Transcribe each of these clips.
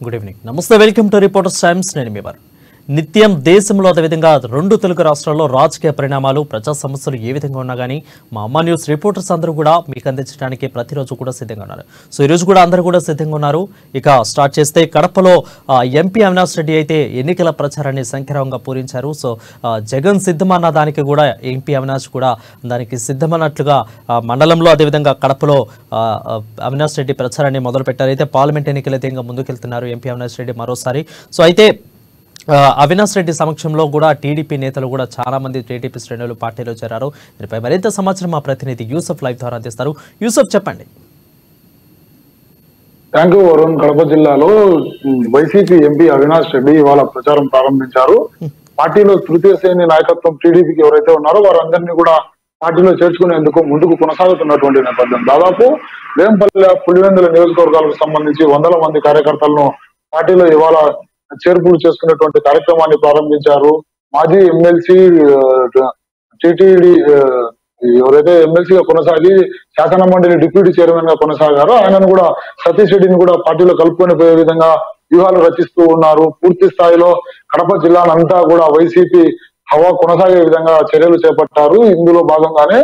Good evening. నమస్తే, welcome to reporters times. నేను మీ వారు. నిత్యం దేశంలో అదేవిధంగా రెండు తెలుగు రాష్ట్రాల్లో రాజకీయ పరిణామాలు, ప్రజా సమస్యలు ఏ విధంగా ఉన్నా కానీ మా అమ్మ న్యూస్ రిపోర్టర్స్ అందరూ కూడా మీకు అందించడానికి ప్రతిరోజు కూడా సిద్ధంగా ఉన్నారు. సో ఈరోజు కూడా అందరూ కూడా సిద్ధంగా ఉన్నారు. ఇక స్టార్ట్ చేస్తే కడపలో ఎంపీ అవినాష్ రెడ్డి అయితే ఎన్నికల ప్రచారాన్ని సంఖ్యారంగా పూరించారు. సో జగన్ సిద్ధమన్న దానికి కూడా ఎంపీ అవినాష్ కూడా దానికి సిద్ధమన్నట్లుగా మండలంలో అదేవిధంగా కడపలో అవినాష్ రెడ్డి ప్రచారాన్ని మొదలుపెట్టారు. అయితే పార్లమెంట్ ఎన్నికలు అయితే ఇంకా ముందుకెళ్తున్నారు ఎంపీ అవినాష్ రెడ్డి మరోసారి. సో అయితే అవినాష్ రెడ్డి సమక్షంలో కూడా టీడీపీ నేతలు కూడా చాలా మంది టీడీపీ శ్రేణులు పార్టీలో చేరారు. దీనిపై మరింత సమాచారం మా ప్రతినిధి యూసఫ్ లైవ్ ద్వారా అందిస్తారు. యూసఫ్, చెప్పండి. Thank you Varun. కడప జిల్లాలో వైసీపీ ఎంపీ అవినాష్ రెడ్డి ఇవాళ ప్రచారం ప్రారంభించారు. పార్టీలో తృతీయ శ్రేణి నాయకత్వం టీడీపీకి ఎవరైతే ఉన్నారో వారందరినీ కూడా పార్టీలో చేర్చుకునేందుకు ముందుకు కొనసాగుతున్నటువంటి నేపథ్యం. దాదాపు వేంపల్లె, పులివెందుల నియోజకవర్గాలకు సంబంధించి వందల మంది కార్యకర్తలను పార్టీలో ఇవాళ చేర్పులు చేసుకునేటువంటి కార్యక్రమాన్ని ప్రారంభించారు. మాజీ ఎమ్మెల్సీ టిటిడి ఎవరైతే ఎమ్మెల్సీగా కొనసాగి శాసన మండలి డిప్యూటీ చైర్మన్ గా కొనసాగారో ఆయనను కూడా, సతీష్ రెడ్డిని కూడా పార్టీలో కలుపుకొని పోయే విధంగా వ్యూహాలు రచిస్తూ ఉన్నారు. పూర్తి స్థాయిలో కడప జిల్లానంతా కూడా వైసీపీ హవా కొనసాగే విధంగా చర్యలు చేపట్టారు. ఇందులో భాగంగానే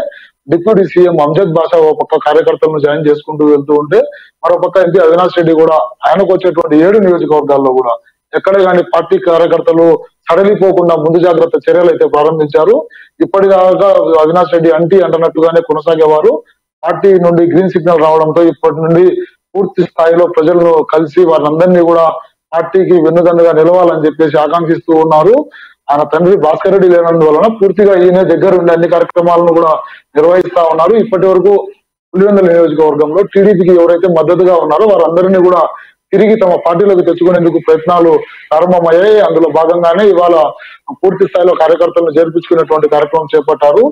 డిప్యూటీ సీఎం అంజద్ బాషా ఒక పక్క కార్యకర్తలను జాయిన్ చేసుకుంటూ వెళ్తూ ఉంటే, మరో పక్క ఎంపీ అవినాష్ రెడ్డి కూడా ఆయనకు వచ్చేటువంటి 7 నియోజకవర్గాల్లో కూడా ఎక్కడే కానీ పార్టీ కార్యకర్తలు సడలిపోకుండా ముందు జాగ్రత్త చర్యలు అయితే ప్రారంభించారు. ఇప్పటిదాకా అవినాష్ రెడ్డి అంటున్నట్టుగానే కొనసాగేవారు. పార్టీ నుండి గ్రీన్ సిగ్నల్ రావడంతో ఇప్పటి నుండి పూర్తి స్థాయిలో ప్రజలను కలిసి వారందరినీ కూడా పార్టీకి వెన్నుదన్నుగా నిలవాలని చెప్పేసి ఆకాంక్షిస్తూ ఉన్నారు. ఆయన తండ్రి భాస్కర్ రెడ్డి లేనందువలన పూర్తిగా ఈయన దగ్గర ఉండే అన్ని కార్యక్రమాలను కూడా నిర్వహిస్తా ఉన్నారు. ఇప్పటి వరకు పులివెందుల నియోజకవర్గంలో టీడీపీకి ఎవరైతే మద్దతుగా ఉన్నారో వారందరినీ కూడా తిరిగి తమ పార్టీలోకి తెచ్చుకునేందుకు ప్రయత్నాలు ప్రారంభమయ్యాయి. అందులో భాగంగానే ఇవాళ పూర్తి స్థాయిలో కార్యకర్తలను చేర్పించుకునేటువంటి కార్యక్రమం చేపట్టారు.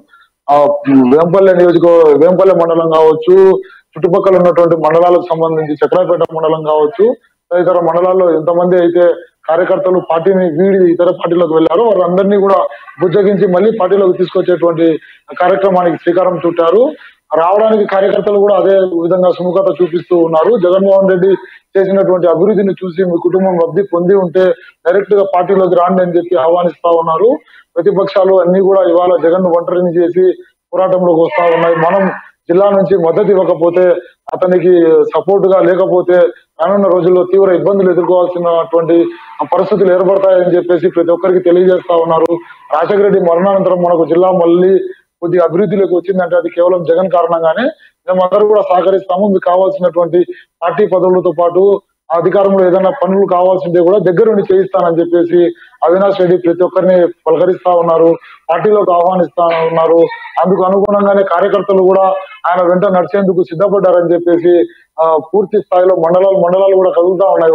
వేంపల్లె మండలం కావచ్చు, చుట్టుపక్కల ఉన్నటువంటి మండలాలకు సంబంధించి చక్రాపేట మండలం కావచ్చు, తదితర మండలాల్లో ఎంతమంది అయితే కార్యకర్తలు పార్టీని వీడి ఇతర పార్టీలోకి వెళ్లారో వారందరినీ కూడా బుజ్జగించి మళ్ళీ పార్టీలోకి తీసుకొచ్చేటువంటి కార్యక్రమానికి శ్రీకారం చుట్టారు. రావడానికి కార్యకర్తలు కూడా అదే విధంగా సుముఖత చూపిస్తూ ఉన్నారు. జగన్మోహన్ రెడ్డి చేసినటువంటి అభివృద్ధిని చూసి మీ కుటుంబం లబ్ధి పొంది ఉంటే డైరెక్ట్ గా పార్టీలోకి రాండి అని చెప్పి ఆహ్వానిస్తా ఉన్నారు. ప్రతిపక్షాలు అన్ని కూడా ఇవాళ జగన్ ఒంటరిని చేసి పోరాటంలోకి వస్తా ఉన్నాయి. మనం జిల్లా నుంచి మద్దతు ఇవ్వకపోతే, అతనికి సపోర్ట్ గా లేకపోతే రానున్న రోజుల్లో తీవ్ర ఇబ్బందులు ఎదుర్కోవాల్సినటువంటి పరిస్థితులు ఏర్పడతాయని చెప్పేసి ప్రతి ఒక్కరికి తెలియజేస్తా ఉన్నారు. రాజశేఖర రెడ్డి మరణానంతరం మనకు జిల్లా మళ్ళీ కొద్దిగా అభివృద్ధిలోకి వచ్చిందంటే అది కేవలం జగన్ కారణంగానే. మేమందరూ కూడా సహకరిస్తాము. మీకు కావాల్సినటువంటి పార్టీ పదవులతో పాటు అధికారంలో ఏదైనా పనులు కావాల్సిందే కూడా దగ్గరుండి చేయిస్తానని చెప్పేసి అవినాష్ రెడ్డి ప్రతి ఒక్కరిని పలకరిస్తా ఉన్నారు, పార్టీలోకి ఆహ్వానిస్తా ఉన్నారు. అందుకు అనుగుణంగానే కార్యకర్తలు కూడా ఆయన వెంట నడిచేందుకు సిద్ధపడ్డారని చెప్పేసి పూర్తి స్థాయిలో మండలాలు కూడా కదులుతా ఉన్నాయి.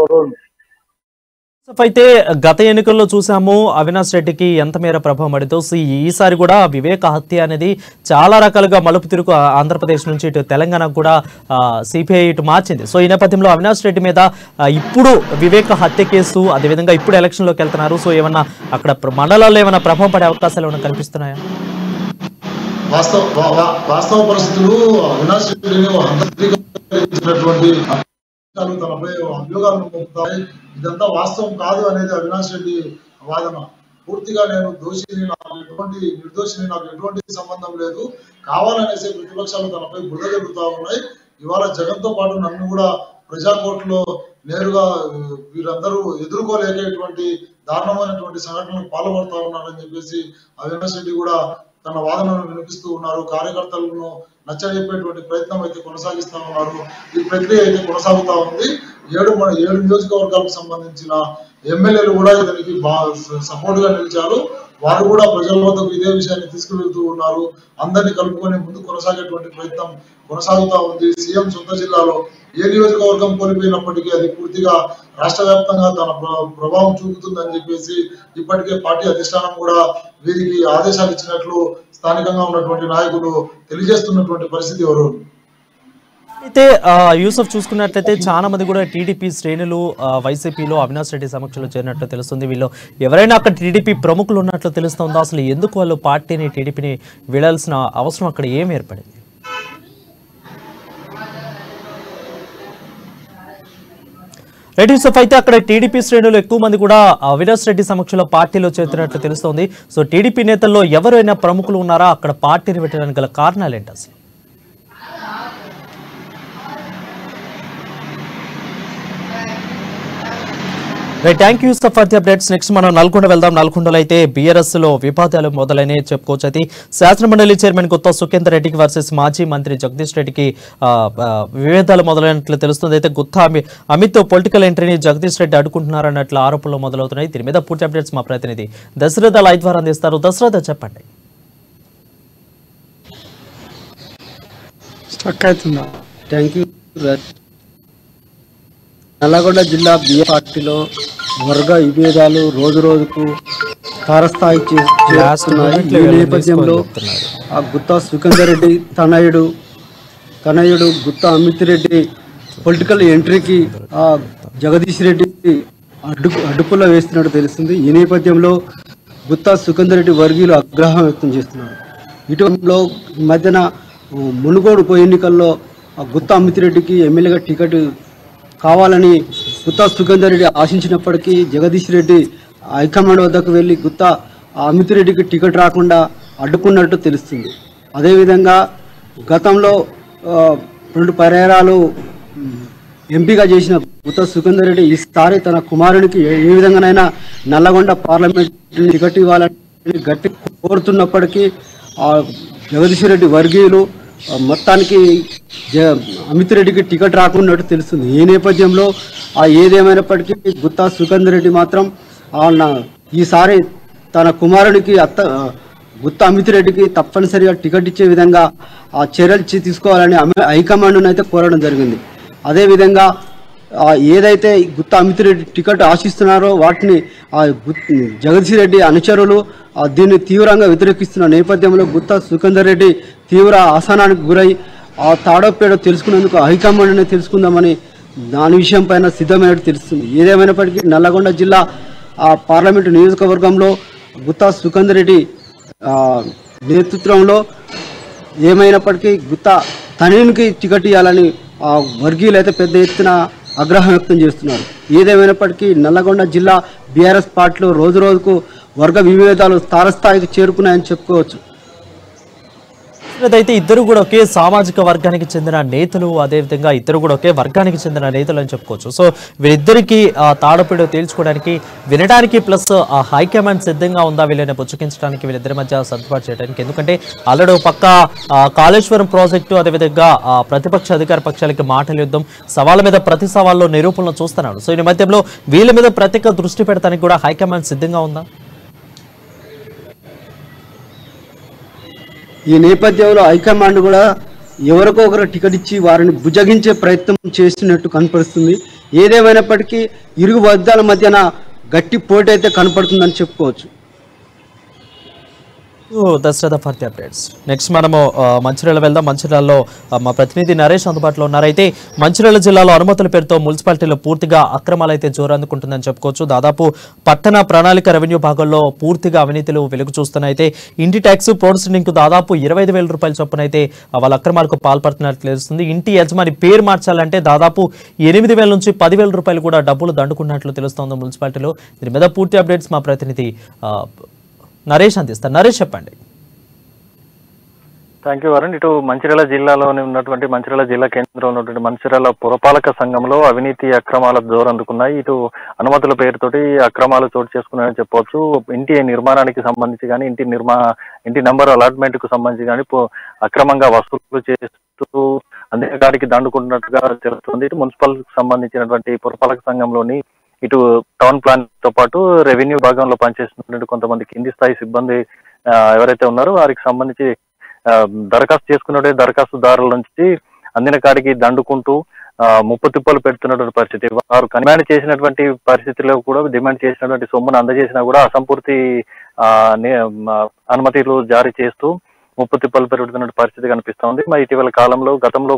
అయితే గత ఎన్నికల్లో చూసాము అవినాష్ రెడ్డికి ఎంత మేర ప్రభావం పడిందో. ఈసారి కూడా వివేక హత్య అనేది చాలా రకాలుగా మలుపు తిరుగు ఆంధ్రప్రదేశ్ నుంచి ఇటు తెలంగాణకు కూడా సిపిఐ ఇటు మార్చింది. సో ఈ నేపథ్యంలో అవినాష్ రెడ్డి మీద ఇప్పుడు వివేక హత్య కేసు, అదేవిధంగా ఇప్పుడు ఎలక్షన్లోకి వెళ్తున్నారు. సో ఏమన్నా అక్కడ మండలాల్లో ఏమైనా ప్రభావం పడే అవకాశాలు ఏమైనా కనిపిస్తున్నాయా? వాస్తవ పరిస్థితులు అవినాష్ రెడ్డిని తనపై అభియోగాలను మోపుతాయి. ఇదంతా వాస్తవం కాదు అనేది అవినాష్ రెడ్డి వాదన. పూర్తిగా నేను దోషిని, నిర్దోషిని, నాకు ఎటువంటి సంబంధం లేదు, కావాలనేసి ప్రతిపక్షాలు తనపై బురద జరుగుతా ఉన్నాయి. ఇవాళ జగన్ తో పాటు నన్ను కూడా ప్రజాకోర్టులో నేరుగా వీరందరూ ఎదుర్కోలేకేటువంటి దారుణమైనటువంటి సంఘటనలకు పాల్పడుతా ఉన్నారని చెప్పేసి అవినాష్ రెడ్డి కూడా తన వాదనను వినిపిస్తూ ఉన్నారు. కార్యకర్తలను నచ్చజెప్పేటువంటి ప్రయత్నం అయితే కొనసాగిస్తా ఉన్నారు. ఈ ప్రక్రియ అయితే కొనసాగుతా ఉంది. 7 నియోజకవర్గాలకు సంబంధించిన ఎమ్మెల్యేలు కూడా ఇతనికి సపోర్ట్ గా నిలిచారు. వారు కూడా ప్రజల వద్దకు ఇదే విషయాన్ని తీసుకువెళ్తూ ఉన్నారు. అందరినీ కలుపుకొని ముందుకు కొనసాగేటువంటి ప్రయత్నం కొనసాగుతా ఉంది. సీఎం సొంత జిల్లాలో ఏ నియోజకవర్గం కోల్పోయినప్పటికీ అది పూర్తిగా రాష్ట్ర వ్యాప్తంగా తన ప్రభావం చూపుతుందని చెప్పేసి ఇప్పటికే పార్టీ అధిష్టానం కూడా వీరికి ఆదేశాలు ఇచ్చినట్లు స్థానికంగా ఉన్నటువంటి నాయకులు తెలియజేస్తున్నటువంటి పరిస్థితి ఎవరు. అయితే యూసఫ్ చూసుకున్నట్లయితే చాలా మంది కూడా టీడీపీ శ్రేణులు వైసీపీలో అవినాష్ రెడ్డి సమక్షంలో చేరినట్లు తెలుస్తుంది. వీళ్ళు ఎవరైనా అక్కడ టీడీపీ ప్రముఖులు ఉన్నట్లు తెలుస్తుందో, అసలు ఎందుకు వాళ్ళు పార్టీని టీడీపీని వీడాల్సిన అవసరం అక్కడ ఏం ఏర్పడింది? రైట్ యూసఫ్, అయితే అక్కడ టీడీపీ శ్రేణులు ఎక్కువ మంది కూడా అవినాష్ రెడ్డి సమక్షంలో పార్టీలో చేరుతున్నట్లు తెలుస్తోంది. సో టీడీపీ నేతల్లో ఎవరైనా ప్రముఖులు ఉన్నారా? అక్కడ పార్టీని పెట్టడానికి గల కారణాలు ఏంటి అసలు? Right, thank you Yusuf for the updates. Next మనం నల్గొండ వెళ్దాం. నల్గొండలో అయితే బీఆర్ఎస్ లో వివాదాలు మొదలైనవి చెప్పుకోవచ్చు. అయితే శాసనమండలి చైర్మన్ గుత్తా సుఖేందర్ రెడ్డికి వర్సెస్ మాజీ మంత్రి జగదీష్ రెడ్డికి విభేదాలు మొదలైనట్లు తెలుస్తుంది. అయితే గుత్తా అమిత్ పొలిటికల్ ఎంట్రీని జగదీష్ రెడ్డి అడ్డుకుంటున్నారన్నట్లు ఆరోపణలు మొదలవుతున్నాయి. దీని మీద పూర్తి అప్డేట్స్ మా ప్రతినిధి దశరథ లైవ్ ద్వారా అందిస్తారు. దశరథ, చెప్పండి. Thank you. నల్లగొండ జిల్లా బిఏ పార్టీలో వర్గ విభేదాలు రోజు రోజుకు తారస్థాయి చేస్తున్నాయి. ఈ నేపథ్యంలో ఆ గుత్తా సుఖేందర్ రెడ్డి తనయుడు గుత్తా అమిత్ రెడ్డి పొలిటికల్ ఎంట్రీకి ఆ జగదీష్ రెడ్డి అడ్డుపుల్ల వేస్తున్నట్టు తెలుస్తుంది. ఈ నేపథ్యంలో గుత్తా సుఖేందర్ రెడ్డి వర్గీయులు ఆగ్రహం వ్యక్తం చేస్తున్నారు. ఇటీవలలో మధ్యన మునుగోడు ఉప ఎన్నికల్లో గుత్తా అమిత్ రెడ్డికి ఎమ్మెల్యేగా టికెట్ కావాలని గుత్తా సుఖేందర్ రెడ్డి ఆశించినప్పటికీ జగదీష్ రెడ్డి హైకమాండ్ వద్దకు వెళ్ళి గుత్తా అమిత్ రెడ్డికి టికెట్ రాకుండా అడ్డుకున్నట్టు తెలుస్తుంది. అదేవిధంగా గతంలో 2 పర్యాయాలు ఎంపీగా చేసిన గుత్తా సుఖేందర్ రెడ్డి ఈసారి తన కుమారునికి ఏ విధంగానైనా నల్లగొండ పార్లమెంట్ టికెట్ ఇవ్వాలని గట్టి కోరుతున్నప్పటికీ జగదీష్ రెడ్డి వర్గీయులు మొత్తానికి అమిత్ రెడ్డికి టికెట్ రాకున్నట్టు తెలుస్తుంది. ఈ నేపథ్యంలో ఏదేమైనప్పటికీ గుత్తా సుఖేందర్ రెడ్డి మాత్రం ఈసారి తన కుమారుడికి గుత్తా అమిత్ రెడ్డికి తప్పనిసరిగా టికెట్ ఇచ్చే విధంగా చర్యలు తీసుకోవాలని హైకమాండ్ను అయితే కోరడం జరిగింది. అదేవిధంగా ఏదైతే గుత్తా అమిత్ రెడ్డి టికెట్ ఆశిస్తున్నారో వాటిని జగదీష్ రెడ్డి అనుచరులు దీన్ని తీవ్రంగా వ్యతిరేకిస్తున్న నేపథ్యంలో గుత్తా సుఖేందర్ రెడ్డి తీవ్ర అసహనానికి గురై తాడోపేడో తెలుసుకునేందుకు హైకమాండ్నే తెలుసుకుందామని దాని విషయం పైన సిద్ధమైనట్టు తెలుస్తుంది. ఏదేమైనప్పటికీ నల్లగొండ జిల్లా పార్లమెంటు నియోజకవర్గంలో గుత్తా సుఖేందర్ రెడ్డి నేతృత్వంలో ఏమైనప్పటికీ గుత్తా తనయునికి టికెట్ ఇవ్వాలని వర్గీయులు అయితే పెద్ద ఎత్తున ఆగ్రహం వ్యక్తం చేస్తున్నారు. ఏదేమైనప్పటికీ నల్లగొండ జిల్లా బీఆర్ఎస్ పార్టీలో రోజు రోజుకు వర్గ విభేదాలు తారస్థాయికి చేరుకున్నాయని చెప్పుకోవచ్చు. అయితే ఇద్దరు కూడా ఒకే సామాజిక వర్గానికి చెందిన నేతలు, అదేవిధంగా ఇద్దరు కూడా ఒకే వర్గానికి చెందిన నేతలు అని చెప్పుకోవచ్చు. సో వీరిద్దరికి తాడపేడో తేల్చుకోవడానికి వినడానికి ప్లస్ హైకమాండ్ సిద్ధంగా ఉందా వీళ్ళని పుచ్చుకించడానికి, వీళ్ళిద్దరి మధ్య సర్దుబాటు చేయడానికి? ఎందుకంటే ఆల్రెడీ పక్క కాళేశ్వరం ప్రాజెక్టు, అదేవిధంగా ప్రతిపక్ష అధికార పక్షాలకి మాటల యుద్ధం, సవాళ్ళ మీద ప్రతి సవాల్లో నిరూపణలు చూస్తున్నాడు. సో ఈ మధ్యలో వీళ్ళ మీద ప్రత్యేక దృష్టి పెడతానికి కూడా హైకమాండ్ సిద్ధంగా ఉందా? ఈ నేపథ్యంలో హైకమాండ్ కూడా ఎవరికో ఒకరు టికెట్ ఇచ్చి వారిని భుజగించే ప్రయత్నం చేస్తున్నట్టు కనపడుతుంది. ఏదేమైనప్పటికీ ఇరుగు వర్గాల మధ్యన గట్టి పోటీ అయితే కనపడుతుందని చెప్పుకోవచ్చు. Dasharatha for the updates. Next మనము మంచిర్యాల వెళ్దాం. మంచిర్యాలలో మా ప్రతినిధి నరేష్ అందుబాటులో ఉన్నారు. అయితే మంచిర్యాల జిల్లాలో అనుమతుల పేరుతో మున్సిపాలిటీలో పూర్తిగా అక్రమాలు అయితే జోరందుకుంటుందని చెప్పుకోవచ్చు. దాదాపు పట్టణ ప్రణాళిక రెవెన్యూ భాగంలో పూర్తిగా అవినీతులు వెలుగు చూస్తున్నాయి. అయితే ఇంటి ట్యాక్స్ ప్రొసీడింగ్కు దాదాపు 25,000 రూపాయల చొప్పున అయితే వాళ్ళ అక్రమాలకు పాల్పడుతున్నట్లు తెలుస్తుంది. ఇంటి యజమాని పేరు మార్చాలంటే దాదాపు 8,000 నుంచి 10,000 రూపాయలు కూడా డబ్బులు దండుకున్నట్లు తెలుస్తోంది మున్సిపాలిటీలో. దీని మీద పూర్తి అప్డేట్స్ మా ప్రతినిధి నరేష్ అందిస్తారు. నరేష్, చెప్పండి. Thank you Varun. ఇటు మంచిర్యాల జిల్లాలోని ఉన్నటువంటి మంచిర్యాల జిల్లా కేంద్రంలో ఉన్నటువంటి మంచిర్యాల పురపాలక సంఘంలో అవినీతి అక్రమాల జోరందుకున్నాయి. ఇటు అనుమతుల పేరుతోటి అక్రమాలు చోటు చేసుకున్నాయని చెప్పవచ్చు. ఇంటి నిర్మాణానికి సంబంధించి కానీ ఇంటి నంబర్ అలాట్మెంట్ కు సంబంధించి కానీ అక్రమంగా వసూలు చేస్తూ అందేగాడికి దండుకుంటున్నట్టుగా తెలుస్తుంది. ఇటు మున్సిపల్ సంబంధించినటువంటి పురపాలక సంఘంలోని ఇటు టౌన్ ప్లాన్ తో పాటు రెవెన్యూ భాగంలో పనిచేస్తున్నటువంటి కొంతమంది కింది స్థాయి సిబ్బంది ఎవరైతే ఉన్నారో వారికి సంబంధించి దరఖాస్తు చేసుకున్నట్టు దరఖాస్తుదారుల నుంచి అందిన కాడికి దండుకుంటూ ముప్పు తిప్పలు పెడుతున్నటువంటి పరిస్థితి. వారు డిమాండ్ చేసినటువంటి పరిస్థితిలో కూడా డిమాండ్ చేసినటువంటి సొమ్మును అందజేసినా కూడా అసంపూర్తి అనుమతులు జారీ చేస్తూ ముప్పు తిప్పలు పెరుగుతున్న పరిస్థితి కనిపిస్తోంది. మరి ఇటీవల కాలంలో గతంలో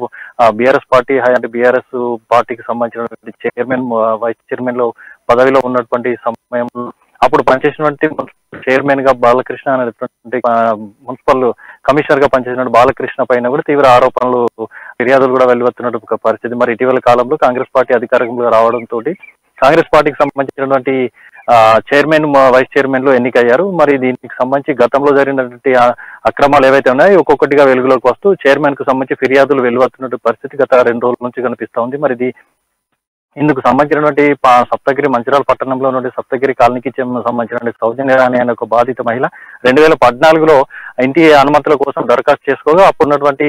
బీఆర్ఎస్ పార్టీ అంటే బీఆర్ఎస్ పార్టీకి సంబంధించినటువంటి చైర్మన్ వైస్ చైర్మన్ లో పదవిలో ఉన్నటువంటి సమయంలో అప్పుడు పనిచేసినటువంటి చైర్మన్ గా బాలకృష్ణ అనేటువంటి మున్సిపల్ కమిషనర్ గా పనిచేసినటువంటి బాలకృష్ణ పైన కూడా తీవ్ర ఆరోపణలు ఫిర్యాదులు కూడా వెలువెత్తున్నటువంటి ఒక పరిస్థితి. మరి ఇటీవల కాలంలో కాంగ్రెస్ పార్టీ అధికారంలో రావడంతో కాంగ్రెస్ పార్టీకి సంబంధించినటువంటి చైర్మన్ వైస్ చైర్మన్ లో ఎన్నికయ్యారు. మరి దీనికి సంబంధించి గతంలో జరిగినటువంటి అక్రమాలు ఏవైతే ఉన్నాయో ఒక్కొక్కటిగా వెలుగులోకి వస్తూ చైర్మన్ కు సంబంధించి ఫిర్యాదులు వెలువెత్తున్నటువంటి పరిస్థితి గత 2 రోజుల నుంచి కనిపిస్తా ఉంది. మరి ఇది ఇందుకు సంబంధించినటువంటి సప్తగిరి మంచిర్యాల పట్టణంలో నుండి సప్తగిరి కాలనీకి సంబంధించినటువంటి సౌజన్య రాణి అనే ఒక బాధిత మహిళ 2014లో ఇంటి అనుమతుల కోసం దరఖాస్తు చేసుకోగా అప్పుడున్నటువంటి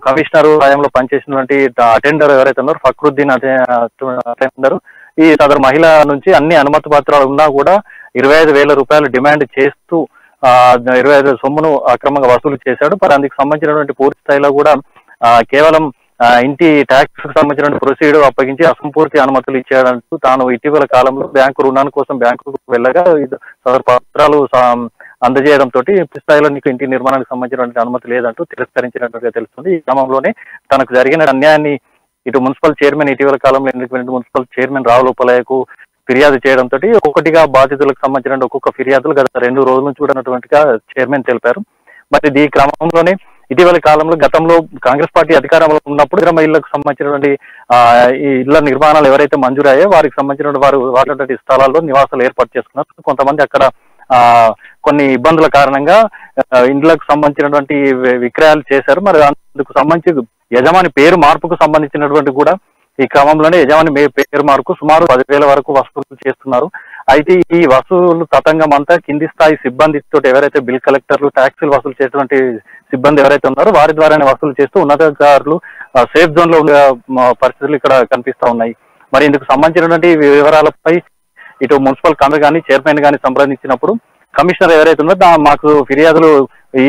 కమిషనర్ హయాంలో పనిచేసినటువంటి అటెండర్ ఎవరైతే ఉన్నారో ఫక్రుద్దీన్ అటెండర్ ఈ సదరు మహిళ నుంచి అన్ని అనుమతి పత్రాలు ఉన్నా కూడా 25,000 రూపాయలు డిమాండ్ చేస్తూ 25,000 సొమ్మును అక్రమంగా వసూలు చేశాడు. మరి అందుకు సంబంధించినటువంటి పూర్తి స్థాయిలో కూడా కేవలం ఇంటి ట్యాక్స్ కు సంబంధించిన ప్రొసీడ్ అప్పగించి అసంపూర్తి అనుమతులు ఇచ్చాడంటూ తాను ఇటీవల కాలంలో బ్యాంకు రుణాని కోసం బ్యాంకుకు వెళ్ళగా సదరు పత్రాలు అందజేయడంతో స్థాయిలో నీకు ఇంటి నిర్మాణానికి సంబంధించినటువంటి అనుమతి లేదంటూ తిరస్కరించినట్టుగా తెలుస్తుంది. ఈ క్రమంలోనే తనకు జరిగిన అన్యాయాన్ని ఇటు మున్సిపల్ చైర్మన్ ఇటీవల కాలంలో ఎన్నికైన మున్సిపల్ చైర్మన్ రావులపలయకు ఫిర్యాదు చేయడంతో ఒక్కొక్కటిగా బాధితులకు సంబంధించిన ఒక్కొక్క ఫిర్యాదులు గత 2 రోజుల నుంచి చూడనటువంటిగా చైర్మన్ తెలిపారు. మరి ఈ క్రమంలోనే ఇటీవల కాలంలో గతంలో కాంగ్రెస్ పార్టీ అధికారంలో ఉన్నప్పుడు ఇళ్లకు సంబంధించినటువంటి ఈ ఇళ్ల నిర్మాణాలు ఎవరైతే మంజూరయ్యాయో వారికి సంబంధించిన వారు వాటి స్థలాల్లో నివాసాలు ఏర్పాటు చేసుకున్నారు. కొంతమంది అక్కడ కొన్ని ఇబ్బందుల కారణంగా ఇండ్లకు సంబంధించినటువంటి విక్రయాలు చేశారు. మరి అందుకు సంబంధించి యజమాని పేరు మార్పుకు సంబంధించినటువంటి కూడా ఈ క్రమంలోనే యజమాని పేరు మార్పు సుమారు 10,000 వరకు వసూలు చేస్తున్నారు. అయితే ఈ వసూలు తతంగం అంతా కింది స్థాయి సిబ్బందితో ఎవరైతే బిల్ కలెక్టర్లు ట్యాక్సీలు వసూలు చేసేటువంటి సిబ్బంది ఎవరైతే ఉన్నారో వారి ద్వారానే వసూలు చేస్తూ ఉన్నతాధికారులు సేఫ్ జోన్ లో ఉండే పరిస్థితులు ఇక్కడ కనిపిస్తా ఉన్నాయి. మరి ఇందుకు సంబంధించినటువంటి వివరాలపై ఇటు మున్సిపల్ కమిషనర్ కానీ చైర్మన్ కానీ సంప్రదించినప్పుడు కమిషనర్ ఎవరైతే ఉన్నారో మాకు ఫిర్యాదులు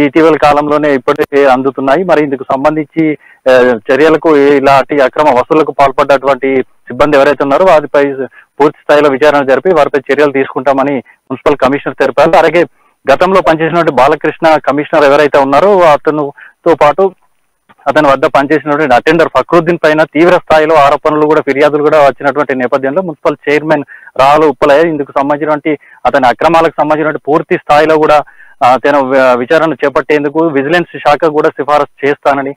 ఇటీవల కాలంలోనే ఇప్పటికే అందుతున్నాయి. మరి ఇందుకు సంబంధించి చర్యలకు ఇలాంటి అక్రమ వసూళ్లకు పాల్పడ్డటువంటి సిబ్బంది ఎవరైతే ఉన్నారో వారిపై పూర్తి స్థాయిలో విచారణ జరిపి వారిపై చర్యలు తీసుకుంటామని మున్సిపల్ కమిషనర్ తెలిపారు. అలాగే గతంలో పనిచేసినటువంటి బాలకృష్ణ కమిషనర్ ఎవరైతే ఉన్నారో అతనితో పాటు అతని వద్ద పనిచేసినటువంటి అటెండర్ ఫక్రుద్దీన్ పైన తీవ్ర స్థాయిలో ఆరోపణలు కూడా ఫిర్యాదులు కూడా వచ్చినటువంటి నేపథ్యంలో మున్సిపల్ చైర్మన్ రావుల ఉప్పలయ్య ఇందుకు సంబంధించినటువంటి అతని అక్రమాలకు సంబంధించినటువంటి పూర్తి స్థాయిలో కూడా తన విచారణ చేపట్టేందుకు విజిలెన్స్ శాఖ కూడా సిఫారసు చేస్తానని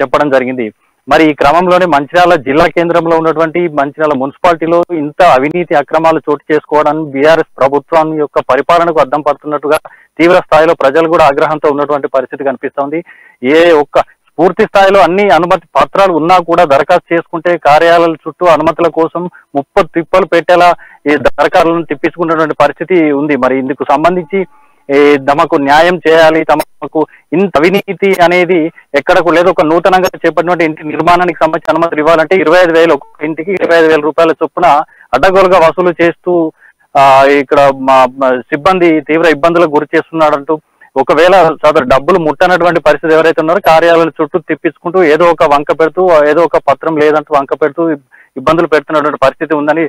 చెప్పడం జరిగింది. మరి ఈ క్రమంలోనే మంచిర్యాల జిల్లా కేంద్రంలో ఉన్నటువంటి మంచిర్యాల మున్సిపాలిటీలో ఇంత అవినీతి అక్రమాలు చోటు చేసుకోవడానికి బీఆర్ఎస్ ప్రభుత్వం యొక్క పరిపాలనకు అద్దం పడుతున్నట్టుగా తీవ్ర స్థాయిలో ప్రజలు కూడా ఆగ్రహంతో ఉన్నటువంటి పరిస్థితి కనిపిస్తోంది. ఏ ఒక్క పూర్తి స్థాయిలో అన్ని అనుమతి పత్రాలు ఉన్నా కూడా దరఖాస్తు చేసుకుంటే కార్యాలయాల చుట్టూ అనుమతుల కోసం 30 తిప్పలు పెట్టేలా ఈ దరఖాస్తులను తిప్పించుకున్నటువంటి పరిస్థితి ఉంది. మరి ఇందుకు సంబంధించి తమకు న్యాయం చేయాలి, తమకు ఇంత అవినీతి అనేది ఎక్కడకు లేదు. ఒక నూతనంగా చేపట్టినటువంటి ఇంటి నిర్మాణానికి సంబంధించి అనుమతులు ఇవ్వాలంటే 25,000 ఒక్కొక్క ఇంటికి 25,000 రూపాయల చొప్పున అడ్డగోలుగా వసూలు చేస్తూ ఇక్కడ సిబ్బంది తీవ్ర ఇబ్బందులకు గురి చేస్తున్నాడంటూ ఒకవేళ సదరు డబ్బులు ముట్టనటువంటి పరిస్థితి ఎవరైతే ఉన్నారో కార్యాలయాల చుట్టూ తిప్పించుకుంటూ ఏదో ఒక వంక పెడుతూ ఏదో ఒక పత్రం లేదంటూ వంక పెడుతూ ఇబ్బందులు పెడుతున్నటువంటి పరిస్థితి ఉందని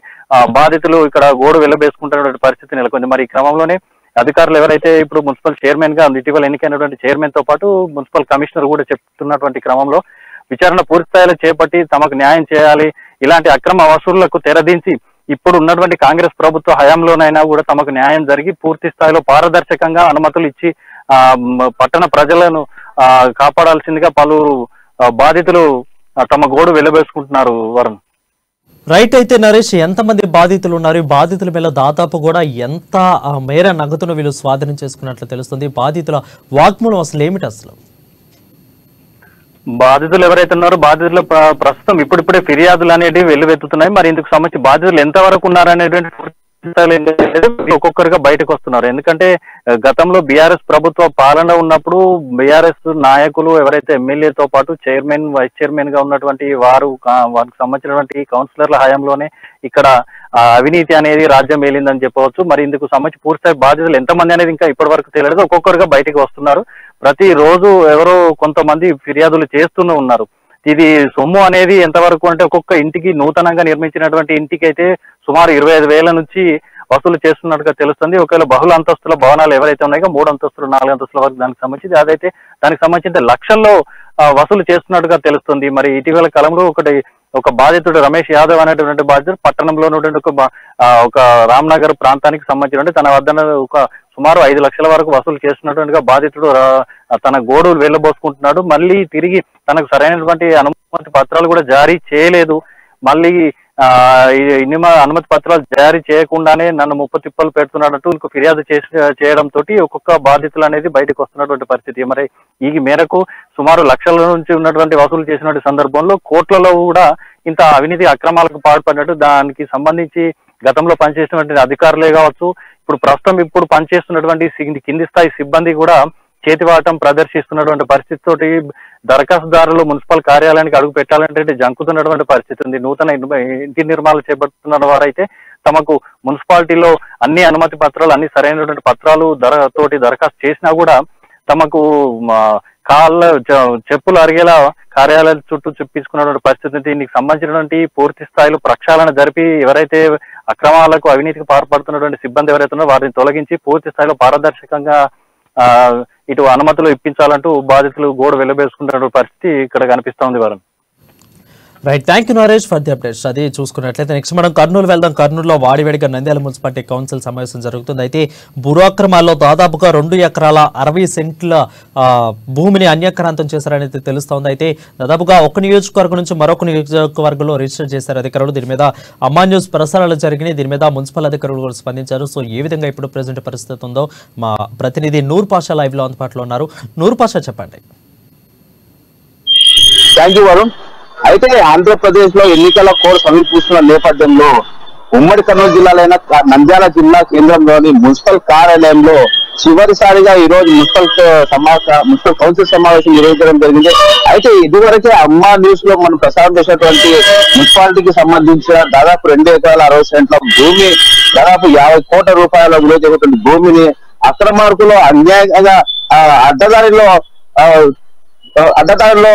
బాధితులు ఇక్కడ గోడు వెళ్లబేసుకుంటున్నటువంటి పరిస్థితి నెలకొంది. మరి ఈ క్రమంలోనే అధికారులు ఎవరైతే ఇప్పుడు మున్సిపల్ చైర్మన్ గా ఇటీవల ఎన్నికైనటువంటి చైర్మన్ తో పాటు మున్సిపల్ కమిషనర్ కూడా చెప్తున్నటువంటి క్రమంలో విచారణ పూర్తి స్థాయిలో చేపట్టి తమకు న్యాయం చేయాలి, ఇలాంటి అక్రమ వసూళ్లకు తెరదించి ఇప్పుడు ఉన్నటువంటి కాంగ్రెస్ ప్రభుత్వ హయాంలోనైనా కూడా తమకు న్యాయం జరిగి పూర్తి స్థాయిలో పారదర్శకంగా అనుమతులు ఇచ్చి పట్టణ ప్రజలను కాపాడాల్సిందిగా పలువురు బాధితులు తమ గోడు వెళ్లబేసుకుంటున్నారు. వరుణ్, రైట్. అయితే నరేష్, ఎంతమంది బాధితులు ఉన్నారు? బాధితుల మీద దాదాపు కూడా ఎంత మేర నగదును వీళ్ళు స్వాధీనం చేసుకున్నట్లు తెలుస్తుంది? బాధితుల వాగ్మూలం అసలు ఏమిటి? అసలు బాధితులు ఎవరైతే ఉన్నారో బాధితులు ప్రస్తుతం ఇప్పుడిప్పుడే ఫిర్యాదులు అనేటివి వెల్లువెత్తుతున్నాయి. మరి ఇందుకు సంబంధించి బాధితులు ఎంతవరకు ఉన్నారనేటువంటి ఒక్కొక్కరుగా బయటకు వస్తున్నారు. ఎందుకంటే గతంలో బీఆర్ఎస్ ప్రభుత్వ పాలన ఉన్నప్పుడు బీఆర్ఎస్ నాయకులు ఎవరైతే ఎమ్మెల్యేతో పాటు చైర్మన్ వైస్ చైర్మన్ గా ఉన్నటువంటి వారికి సంబంధించినటువంటి కౌన్సిలర్ల హయాంలోనే ఇక్కడ అవినీతి అనేది రాజ్యం ఏలిందని చెప్పవచ్చు. మరి ఇందుకు సంబంధించి పూర్తి బాధితులు ఎంతమంది అనేది ఇంకా ఇప్పటి వరకు తెలియదు. ఒక్కొక్కరుగా బయటకు వస్తున్నారు. ప్రతిరోజు ఎవరో కొంతమంది ఫిర్యాదులు చేస్తూనే ఉన్నారు. ఇది సొమ్ము అనేది ఎంతవరకు అంటే ఒక్కొక్క ఇంటికి నూతనంగా నిర్మించినటువంటి ఇంటికి అయితే సుమారు 25,000 నుంచి వసూలు చేస్తున్నట్టుగా తెలుస్తుంది. ఒకవేళ బహుళ అంతస్తుల భవనాలు ఎవరైతే ఉన్నాయో 3 అంతస్తులు 4 అంతస్తుల వరకు దానికి సంబంధించి అదైతే దానికి సంబంధించి లక్షల్లో వసూలు చేస్తున్నట్టుగా తెలుస్తుంది. మరి ఇటీవల కాలంలో ఒకటి ఒక బాధితుడు రమేష్ యాదవ్ అనేటువంటి బాధితుడు పట్టణంలో ఉన్నటువంటి ఒక రామ్నగర్ ప్రాంతానికి సంబంధించిన తన వద్ద ఒక సుమారు 5 లక్షల వరకు వసూలు చేస్తున్నటువంటి బాధితుడు తన గోడులు వెళ్ళబోసుకుంటున్నాడు. మళ్ళీ తిరిగి తనకు సరైనటువంటి అనుమతి పత్రాలు కూడా జారీ చేయలేదు. మళ్ళీ అనుమతి పత్రాలు జారీ చేయకుండానే నన్ను ముప్పతిప్పలు పెడుతున్నాడంటూ ఇంకో ఫిర్యాదు చేయడంతో ఒక్కొక్క బాధితులు అనేది బయటకు వస్తున్నటువంటి పరిస్థితి. మరి ఈ మేరకు సుమారు లక్షల నుంచి ఉన్నటువంటి వసూలు చేసినటువంటి సందర్భంలో కోట్లలో కూడా ఇంత అవినీతి అక్రమాలకు పాల్పడినట్టు దానికి సంబంధించి గతంలో పనిచేసినటువంటి అధికారులే కావచ్చు, ఇప్పుడు పనిచేస్తున్నటువంటి కింది స్థాయి సిబ్బంది కూడా చేతివాటం ప్రదర్శిస్తున్నటువంటి పరిస్థితితోటి దరఖాస్తుదారులు మున్సిపల్ కార్యాలయానికి అడుగు పెట్టాలంటే జంకుతున్నటువంటి పరిస్థితి ఉంది. నూతన ఇంటి నిర్మాణాలు చేపడుతున్న వారైతే తమకు మున్సిపాలిటీలో అన్ని అనుమతి పత్రాలు అన్ని సరైనటువంటి పత్రాలు తోటి దరఖాస్తు చేసినా కూడా తమకు చెప్పులు అరిగేలా కార్యాలయాల చుట్టూ చూపించుకున్నటువంటి పరిస్థితి. దీనికి సంబంధించినటువంటి పూర్తి స్థాయిలో ప్రక్షాళన జరిపి ఎవరైతే అక్రమాలకు అవినీతికి పాల్పడుతున్నటువంటి సిబ్బంది ఎవరైతే ఉన్నారో వారిని తొలగించి పూర్తి స్థాయిలో పారదర్శకంగా ఇటు అనుమతులు ఇప్పించాలంటూ బాధితులు గోడు వెళ్లబేసుకుంటున్న పరిస్థితి ఇక్కడ కనిపిస్తోంది. వారు right, thank you Naresh for the updates. అది చూసుకున్నట్లయితే నెక్స్ట్ మనం కర్నూలు వెళ్దాం. కర్నూలులో వాడివేడిగా నంద్యాల మున్సిపాలిటీ కౌన్సిల్ సమావేశం జరుగుతుంది. అయితే భూ అక్రమాల్లో దాదాపుగా 2 ఎకరాల 60 సెంట్ల భూమిని అన్యక్రాంతం చేశారనేది తెలుస్తోంది. అయితే దాదాపుగా ఒక నియోజకవర్గం నుంచి మరొక నియోజకవర్గంలో రిజిస్టర్ చేశారు అధికారులు. దీని మీద అమ్మా న్యూస్ ప్రసారాలు జరిగినాయి. దీని మీద మున్సిపల్ అధికారులు కూడా స్పందించారు. సో ఏ విధంగా ఇప్పుడు ప్రజెంట్ పరిస్థితి ఉందో మా ప్రతినిధి నూర్ పాషా లైవ్ లో అందుబాటులో ఉన్నారు. నూర్ పాషా, చెప్పండి. Thank you Varun. అయితే ఆంధ్రప్రదేశ్ లో ఎన్నికల కోడ్ సమీపిస్తున్న నేపథ్యంలో ఉమ్మడి కర్నూలు జిల్లాలైన నంద్యాల జిల్లా కేంద్రంలోని మున్సిపల్ కార్యాలయంలో చివరిసారిగా ఈ రోజు మున్సిపల్ కౌన్సిల్ సమావేశం నిర్వహించడం జరిగింది. అయితే ఇదివరకే అమ్మా న్యూస్ లో మనం ప్రసారం చేసినటువంటి మున్సిపాలిటీకి సంబంధించిన దాదాపు 2 ఎకరాల 60 సెంట్ల భూమి, దాదాపు 50 కోట్ల రూపాయల విలువ చేసేటువంటి భూమిని అక్రమార్కులు అన్యాయంగా అడ్డదారిలో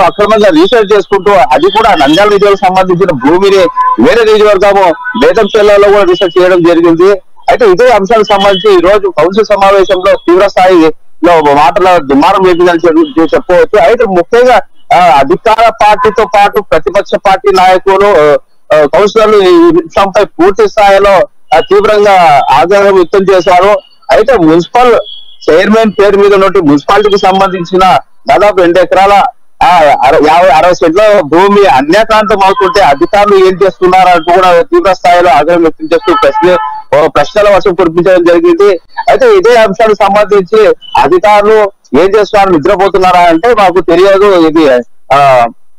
అక్రమంగా రీసెర్చ్ చేసుకుంటూ అది కూడా నంద్యాల నియోజకవర్గం సంబంధించిన భూమిని వేరే నియోజకవర్గము బేతంచెర్లలో కూడా రీసెర్చ్ చేయడం జరిగింది. అయితే ఇదే అంశాలకు సంబంధించి ఈ రోజు కౌన్సిల్ సమావేశంలో తీవ్ర స్థాయిలో మాటల దుమారం లేపిందని చెప్పవచ్చు. అయితే ముఖ్యంగా అధికార పార్టీతో పాటు ప్రతిపక్ష పార్టీ నాయకులు కౌన్సిలర్లు ఈ విషయంపై పూర్తి స్థాయిలో తీవ్రంగా ఆగ్రహం వ్యక్తం చేశారు. అయితే మున్సిపల్ చైర్మన్ పేరు మీద ఉన్నటువంటి మున్సిపాలిటీకి సంబంధించిన దాదాపు 2 ఎకరాల 50-60 సెంట్ల భూమి అన్యాక్రాంతం అవుతుంటే అధికారులు ఏం చేస్తున్నారంటూ కూడా తీవ్ర స్థాయిలో ఆగ్రహం వ్యక్తం చేస్తూ ప్రశ్నల వర్షం కురిపించడం జరిగింది. అయితే ఇదే అంశానికి సంబంధించి అధికారులు ఏం చేస్తున్నారు, నిద్రపోతున్నారా అంటే మాకు తెలియదు, ఇది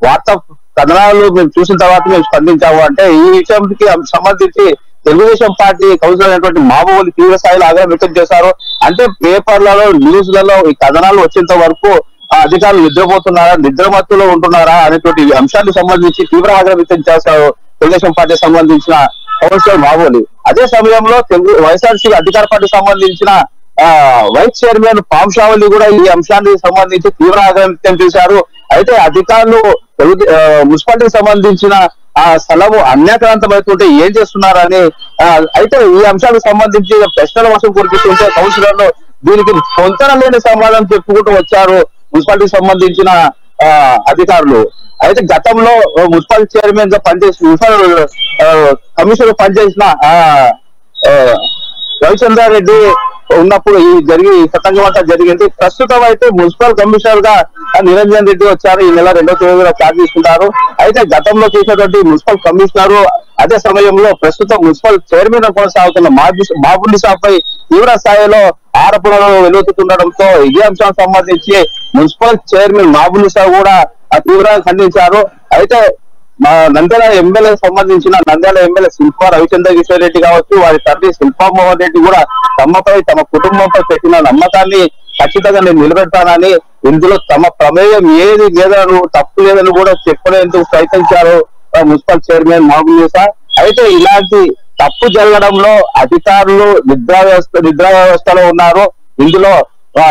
వార్తా కథనాలు మేము చూసిన తర్వాత మేము స్పందించాము అంటే ఈ విషయానికి సంబంధించి తెలుగుదేశం పార్టీ కౌన్సిలర్ అయినటువంటి మాబోలి తీవ్ర స్థాయిలో ఆగ్రహం వ్యక్తం చేశారు. అంటే పేపర్లలో న్యూస్లలో ఈ కథనాలు వచ్చేంత వరకు అధికారులు నిద్రపోతున్నారా, నిద్రమత్తులో ఉంటున్నారా అనేటువంటి అంశానికి సంబంధించి తీవ్ర ఆగ్రహం వ్యక్తం చేశారు తెలుగుదేశం పార్టీకి సంబంధించిన కౌన్సిలర్ మాబోలి. అదే సమయంలో వైఎస్ఆర్సీపీ అధికార పార్టీకి సంబంధించిన వైస్ చైర్మన్ పాంశావళి కూడా ఈ అంశానికి సంబంధించి తీవ్ర ఆగ్రహం వ్యక్తం చేశారు. అయితే అధికారులు మున్సిపాలిటీకి సంబంధించిన ఆ స్థలము అన్యాక్రాంతం అవుతుంటే ఏం చేస్తున్నారని అయితే ఈ అంశానికి సంబంధించి ప్రశ్నల వర్షం కురిపిస్తుంటే కౌన్సిలర్లు దీనికి పొంతన లేని సమాధానం చెప్పుకుంటూ వచ్చారు మున్సిపాలిటీకి సంబంధించిన అధికారులు. అయితే గతంలో మున్సిపల్ చైర్మన్ గా మున్సిపల్ కమిషనర్ పనిచేసిన రవిచంద్రారెడ్డి ఉన్నప్పుడు ఈ తతంగం అంతా జరిగింది. ప్రస్తుతం అయితే మున్సిపల్ కమిషనర్ గా నిరంజన్ రెడ్డి వచ్చారు. ఈ నెల 2వ తేదీన ఛార్జ్ తీసుకుంటారు. అయితే గతంలో చేసినటువంటి మున్సిపల్ కమిషనర్ అదే సమయంలో ప్రస్తుతం మున్సిపల్ చైర్మన్ కొనసాగుతున్న మాబునిసాపై తీవ్ర స్థాయిలో ఆరోపణలు వెలువెత్తుతుండటంతో ఇదే అంశానికి సంబంధించి మున్సిపల్ చైర్మన్ మాబునిసా కూడా తీవ్రంగా ఖండించారు. అయితే నంద్యాల ఎమ్మెల్యే సంబంధించిన నంద్యాల ఎమ్మెల్యే శిల్పా రవిచంద్ర కిషోర్ రెడ్డి కావచ్చు, వారి తండ్రి శిల్పామోహన్ రెడ్డి కూడా తమపై తమ కుటుంబంపై పెట్టిన నమ్మకాన్ని ఖచ్చితంగా నేను నిలబెడతానని, ఇందులో తమ ప్రమేయం ఏది లేదని తప్పు లేదని కూడా చెప్పలేందుకు ప్రయత్నించారు మున్సిపల్ చైర్మన్ మాబునిసా. అయితే ఇలాంటి తప్పు జరగడంలో అధికారులు నిద్రా వ్యవస్థలో ఉన్నారు. ఇందులో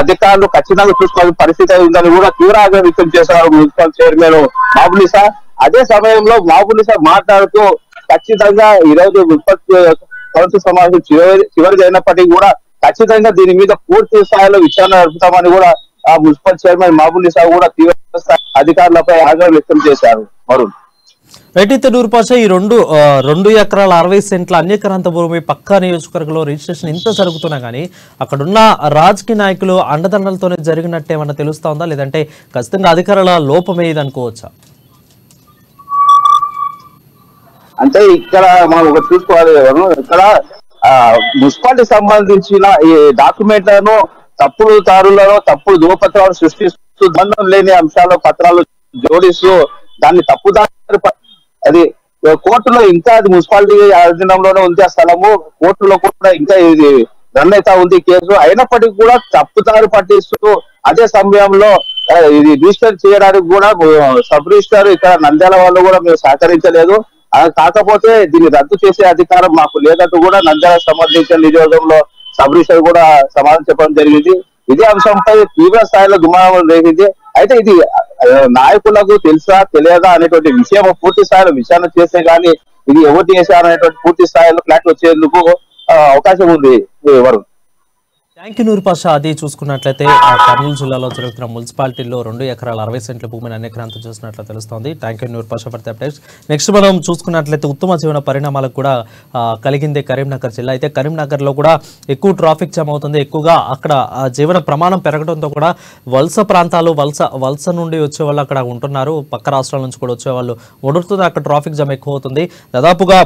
అధికారులు ఖచ్చితంగా చూసుకోవాల్సిన పరిస్థితి ఉందని కూడా తీవ్ర ఆగ్రహం వ్యక్తం చేశారు మున్సిపల్ చైర్మన్ మాబునిసా. అదే సమయంలో మాబునిసా మాట్లాడుతూ ఖచ్చితంగా ఈ రోజు మున్సిపల్ కౌన్సిల్ సమావేశం చివరి అయినప్పటికీ కూడా ఖచ్చితంగా దీని మీద పూర్తి స్థాయిలో విచారణ జరుపుతామని కూడా మున్సిపల్ చైర్మన్ మాబునిసా కూడా తీవ్ర స్థాయి అధికారులపై ఆగ్రహం వ్యక్తం చేశారు. వరుణ్. రైట్ నూరుపాషా ఈ 2 ఎకరాల 60 సెంట్ల అన్యక్రాంత భూమి పక్కా నియోజకవర్గంలో రిజిస్ట్రేషన్ ఇంత జరుగుతున్నా కానీ అక్కడున్న రాజకీయ నాయకులు అండదండలతోనే జరిగినట్టు ఏమన్నా తెలుస్తా ఉందా, లేదంటే ఖచ్చితంగా అధికారుల లోపమే ఇది అనుకోవచ్చా? అంటే ఇక్కడ మనం ఒకటి చూసుకోవాలి, ఇక్కడ మున్సిపాలిటీ సంబంధించిన ఈ డాక్యుమెంట్లను తప్పుడు దారులను తప్పుడు ధృవపత్రాలను సృష్టిస్తూ బంధం లేని అంశాలు పత్రాలు జోడిస్తూ దాన్ని తప్పుదారి అది కోర్టులో ఇంకా అది మున్సిపాలిటీ అధీనంలోనే ఉంది ఆ స్థలము, కోర్టులో కూడా ఇంకా ఇది రన్ అవుతా ఉంది కేసు. అయినప్పటికీ కూడా తప్పుదారి పట్టిస్తూ అదే సమయంలో ఇది రిజిస్టర్ చేయడానికి కూడా సబ్ రిజిస్టర్ ఇక్కడ నంద్యాల వాళ్ళు కూడా మేము సహకరించలేదు. కాకపోతే దీన్ని రద్దు చేసే అధికారం మాకు లేదంటూ కూడా నంద్యాల సంబంధించిన నియోజకవర్గంలో సబ్ రిజిస్టర్ కూడా సమాధానం చెప్పడం జరిగింది. ఇదే అంశంపై తీవ్ర స్థాయిలో దుమారం రేగింది. అయితే ఇది నాయకులకు తెలుసా తెలియదా అనేటువంటి విషయం పూర్తి స్థాయిలో విచారణ చేస్తే గానీ ఇది ఎవరు చేశారు అనేటువంటి పూర్తి స్థాయిలో ఫ్లాట్ వచ్చేందుకు అవకాశం ఉంది. Varun, thank you Noorupasha. అది చూసుకున్నట్లయితే కర్నూలు జిల్లాలో జరుగుతున్న మున్సిపాలిటీలో 2 ఎకరాల 60 సెంట్ల భూమిని అన్యక్రాంతం చేసినట్లు తెలుస్తోంది. Thank you Noorupasha for the updates. Next మనం చూసుకున్నట్లయితే ఉత్తమ జీవన పరిణామాలకు కూడా కలిగింది కరీంనగర్ జిల్లా. అయితే కరీంనగర్లో కూడా ఎక్కువ ట్రాఫిక్ జామ్ అవుతుంది. ఎక్కువగా అక్కడ జీవన ప్రమాణం పెరగడంతో కూడా వలస ప్రాంతాలు వలస నుండి వచ్చే వాళ్ళు అక్కడ ఉంటున్నారు. పక్క రాష్ట్రాల నుంచి కూడా వచ్చే వాళ్ళు ఉండడుతుంది. అక్కడ ట్రాఫిక్ జామ్ ఎక్కువ అవుతుంది. దాదాపుగా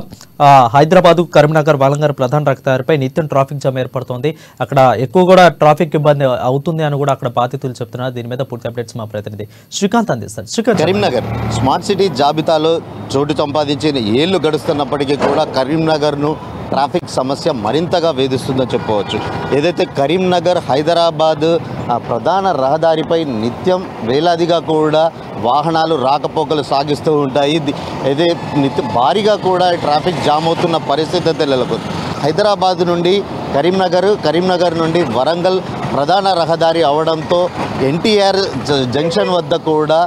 హైదరాబాద్ కరీంనగర్ వాలంగర్ ప్రధాన రహదారిపై నిత్యం ట్రాఫిక్ జామ్ ఏర్పడుతోంది. అక్కడ ఎక్కువ కూడా ట్రాఫిక్ ఇబ్బంది అవుతుంది అని కూడా అక్కడ బాధితులు చెప్తున్నారు. దీని మీద పూర్తి అప్డేట్స్ మా ప్రతినిధి శ్రీకాంత్ అందిస్తారు. శ్రీకాంత్, కరీంనగర్ స్మార్ట్ సిటీ జాబితాలో చోటు సంపాదించిన ఏళ్లు గడుస్తున్నప్పటికీ కూడా కరీంనగర్ను ట్రాఫిక్ సమస్య మరింతగా వేధిస్తుందని చెప్పవచ్చు. ఏదైతే కరీంనగర్ హైదరాబాద్ ప్రధాన రహదారిపై నిత్యం వేలాదిగా కూడా వాహనాలు రాకపోకలు సాగిస్తూ ఉంటాయి. అయితే భారీగా కూడా ట్రాఫిక్ జామ్ అవుతున్న పరిస్థితి నెలకొంది. హైదరాబాద్ నుండి కరీంనగర్ నుండి వరంగల్ ప్రధాన రహదారి అవడంతో ఎన్టీఆర్ జంక్షన్ వద్ద కూడా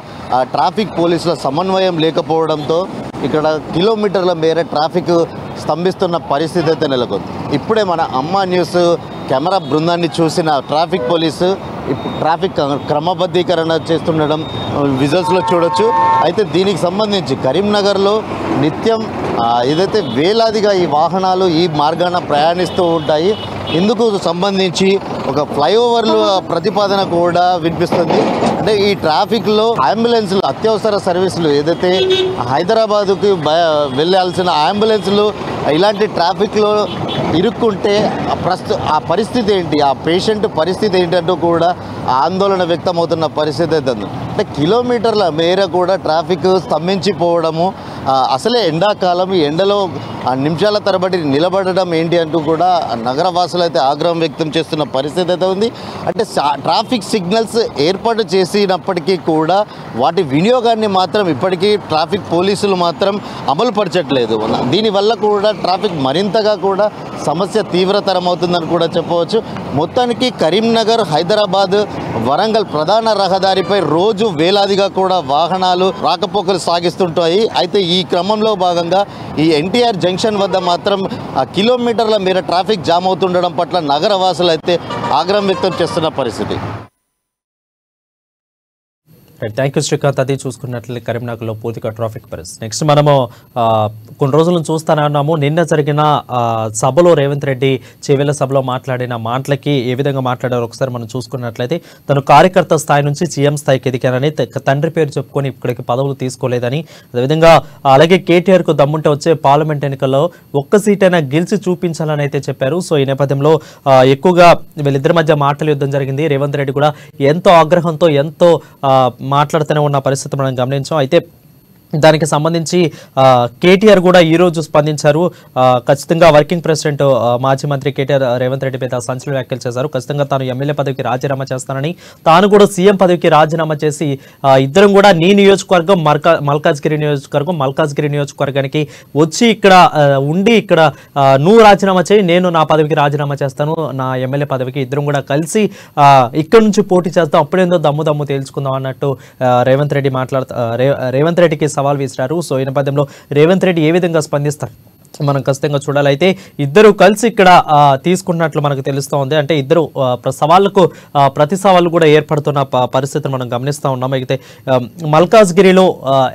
ట్రాఫిక్ పోలీసుల సమన్వయం లేకపోవడంతో ఇక్కడ కిలోమీటర్ల మేర ట్రాఫిక్ స్తంభిస్తున్న పరిస్థితి అయితే నెలకొంది. ఇప్పుడే మన అమ్మా న్యూస్ కెమెరా బృందాన్ని చూసిన ట్రాఫిక్ పోలీసు ట్రాఫిక్ క్రమబద్ధీకరణ చేస్తుండడం విజువల్స్లో చూడొచ్చు. అయితే దీనికి సంబంధించి కరీంనగర్లో నిత్యం ఏదైతే వేలాదిగా ఈ వాహనాలు ఈ మార్గాన ప్రయాణిస్తూ ఉంటాయి. ఇందుకు సంబంధించి ఒక ఫ్లైఓవర్లు ప్రతిపాదన కూడా వినిపిస్తుంది. అంటే ఈ ట్రాఫిక్లో అంబులెన్స్లు అత్యవసర సర్వీసులు ఏదైతే హైదరాబాదుకి వెళ్ళాల్సిన అంబులెన్స్లు ఇలాంటి ట్రాఫిక్లో ఇరుక్కుంటే ఆ పరిస్థితి ఏంటి, ఆ పేషెంట్ పరిస్థితి ఏంటంటూ కూడా ఆందోళన వ్యక్తమవుతున్న పరిస్థితి అయితే ఉంది. అంటే కిలోమీటర్ల మేర కూడా ట్రాఫిక్ స్తంభించిపోవడము, అసలే ఎండాకాలం ఈ ఎండలో నిమిషాల తరబడి నిలబడడం ఏంటి అంటూ కూడా నగరవాసులు అయితే ఆగ్రహం వ్యక్తం చేస్తున్న పరిస్థితి అయితే ఉంది. అంటే ట్రాఫిక్ సిగ్నల్స్ ఏర్పాటు చేసినప్పటికీ కూడా వాటి వినియోగాన్ని మాత్రం ఇప్పటికీ ట్రాఫిక్ పోలీసులు మాత్రం అమలు పరచట్లేదు. దీనివల్ల కూడా ట్రాఫిక్ మరింతగా కూడా సమస్య తీవ్రతరం అవుతుందని కూడా చెప్పవచ్చు. మొత్తానికి కరీంనగర్ హైదరాబాద్ వరంగల్ ప్రధాన రహదారిపై రోజు వేలాదిగా కూడా వాహనాలు రాకపోకలు సాగిస్తుంటాయి. అయితే ఈ క్రమంలో భాగంగా ఈ ఎన్టీఆర్ జంక్షన్ వద్ద మాత్రం కిలోమీటర్ల మేర ట్రాఫిక్ జామ్ అవుతుండడం పట్ల నగరవాసులు అయితే ఆగ్రహం వ్యక్తం చేస్తున్న పరిస్థితి. Thank you Srikanth. అది చూసుకున్నట్లయితే కరీంనగర్లో పూర్తిగా ట్రాఫిక్ పరిస్థితి. నెక్స్ట్ మనము కొన్ని రోజుల నుంచి చూస్తూనే ఉన్నాము. నిన్న జరిగిన సభలో రేవంత్ రెడ్డి చేవేళ్ల సభలో మాట్లాడిన మాటలకి ఏ విధంగా మాట్లాడారో ఒకసారి మనం చూసుకున్నట్లయితే తను కార్యకర్త స్థాయి నుంచి సీఎం స్థాయికి ఎదిగానని, తండ్రి పేరు చెప్పుకొని ఇక్కడికి పదవులు తీసుకోలేదని, అదేవిధంగా అలాగే కేటీఆర్కు దమ్ముంటే వచ్చే పార్లమెంట్ ఎన్నికల్లో ఒక్క సీట్ అయినా గెలిచి చూపించాలని అయితే చెప్పారు. సో ఈ నేపథ్యంలో ఎక్కువగా వీళ్ళిద్దరి మధ్య మాటల యుద్ధం జరిగింది. రేవంత్ రెడ్డి కూడా ఎంతో ఆగ్రహంతో ఎంతో మాట్లాడుతూనే ఉన్న పరిస్థితి మనం గమనించాం. అయితే దానికి సంబంధించి కేటీఆర్ కూడా ఈరోజు స్పందించారు. ఖచ్చితంగా వర్కింగ్ ప్రెసిడెంట్ మాజీ మంత్రి కేటీఆర్ రేవంత్ రెడ్డి మీద సంచలన వ్యాఖ్యలు చేశారు. ఖచ్చితంగా తాను ఎమ్మెల్యే పదవికి రాజీనామా చేస్తానని, తాను కూడా సీఎం పదవికి రాజీనామా చేసి ఇద్దరం కూడా నీ నియోజకవర్గం మల్కాజ్గిరి నియోజకవర్గానికి వచ్చి ఇక్కడ ఉండి ఇక్కడ నువ్వు రాజీనామా చేయి, నేను నా పదవికి రాజీనామా చేస్తాను, నా ఎమ్మెల్యే పదవికి ఇద్దరం కూడా కలిసి ఇక్కడ నుంచి పోటీ చేస్తాం, అప్పుడేందో దమ్ము తేల్చుకుందాం అన్నట్టు రేవంత్ రెడ్డికి సవాల్ విసిరారు. సో ఈ నేపథ్యంలో రేవంత్ రెడ్డి ఏ విధంగా స్పందిస్తారు మనం ఖచ్చితంగా చూడాలి. అయితే ఇద్దరు కలిసి ఇక్కడ తీసుకున్నట్లు మనకు తెలుస్తూ ఉంది. అంటే ఇద్దరు సవాళ్లకు ప్రతి సవాళ్ళు కూడా ఏర్పడుతున్న పరిస్థితిని మనం గమనిస్తూ ఉన్నాం. అయితే మల్కాజ్గిరిలో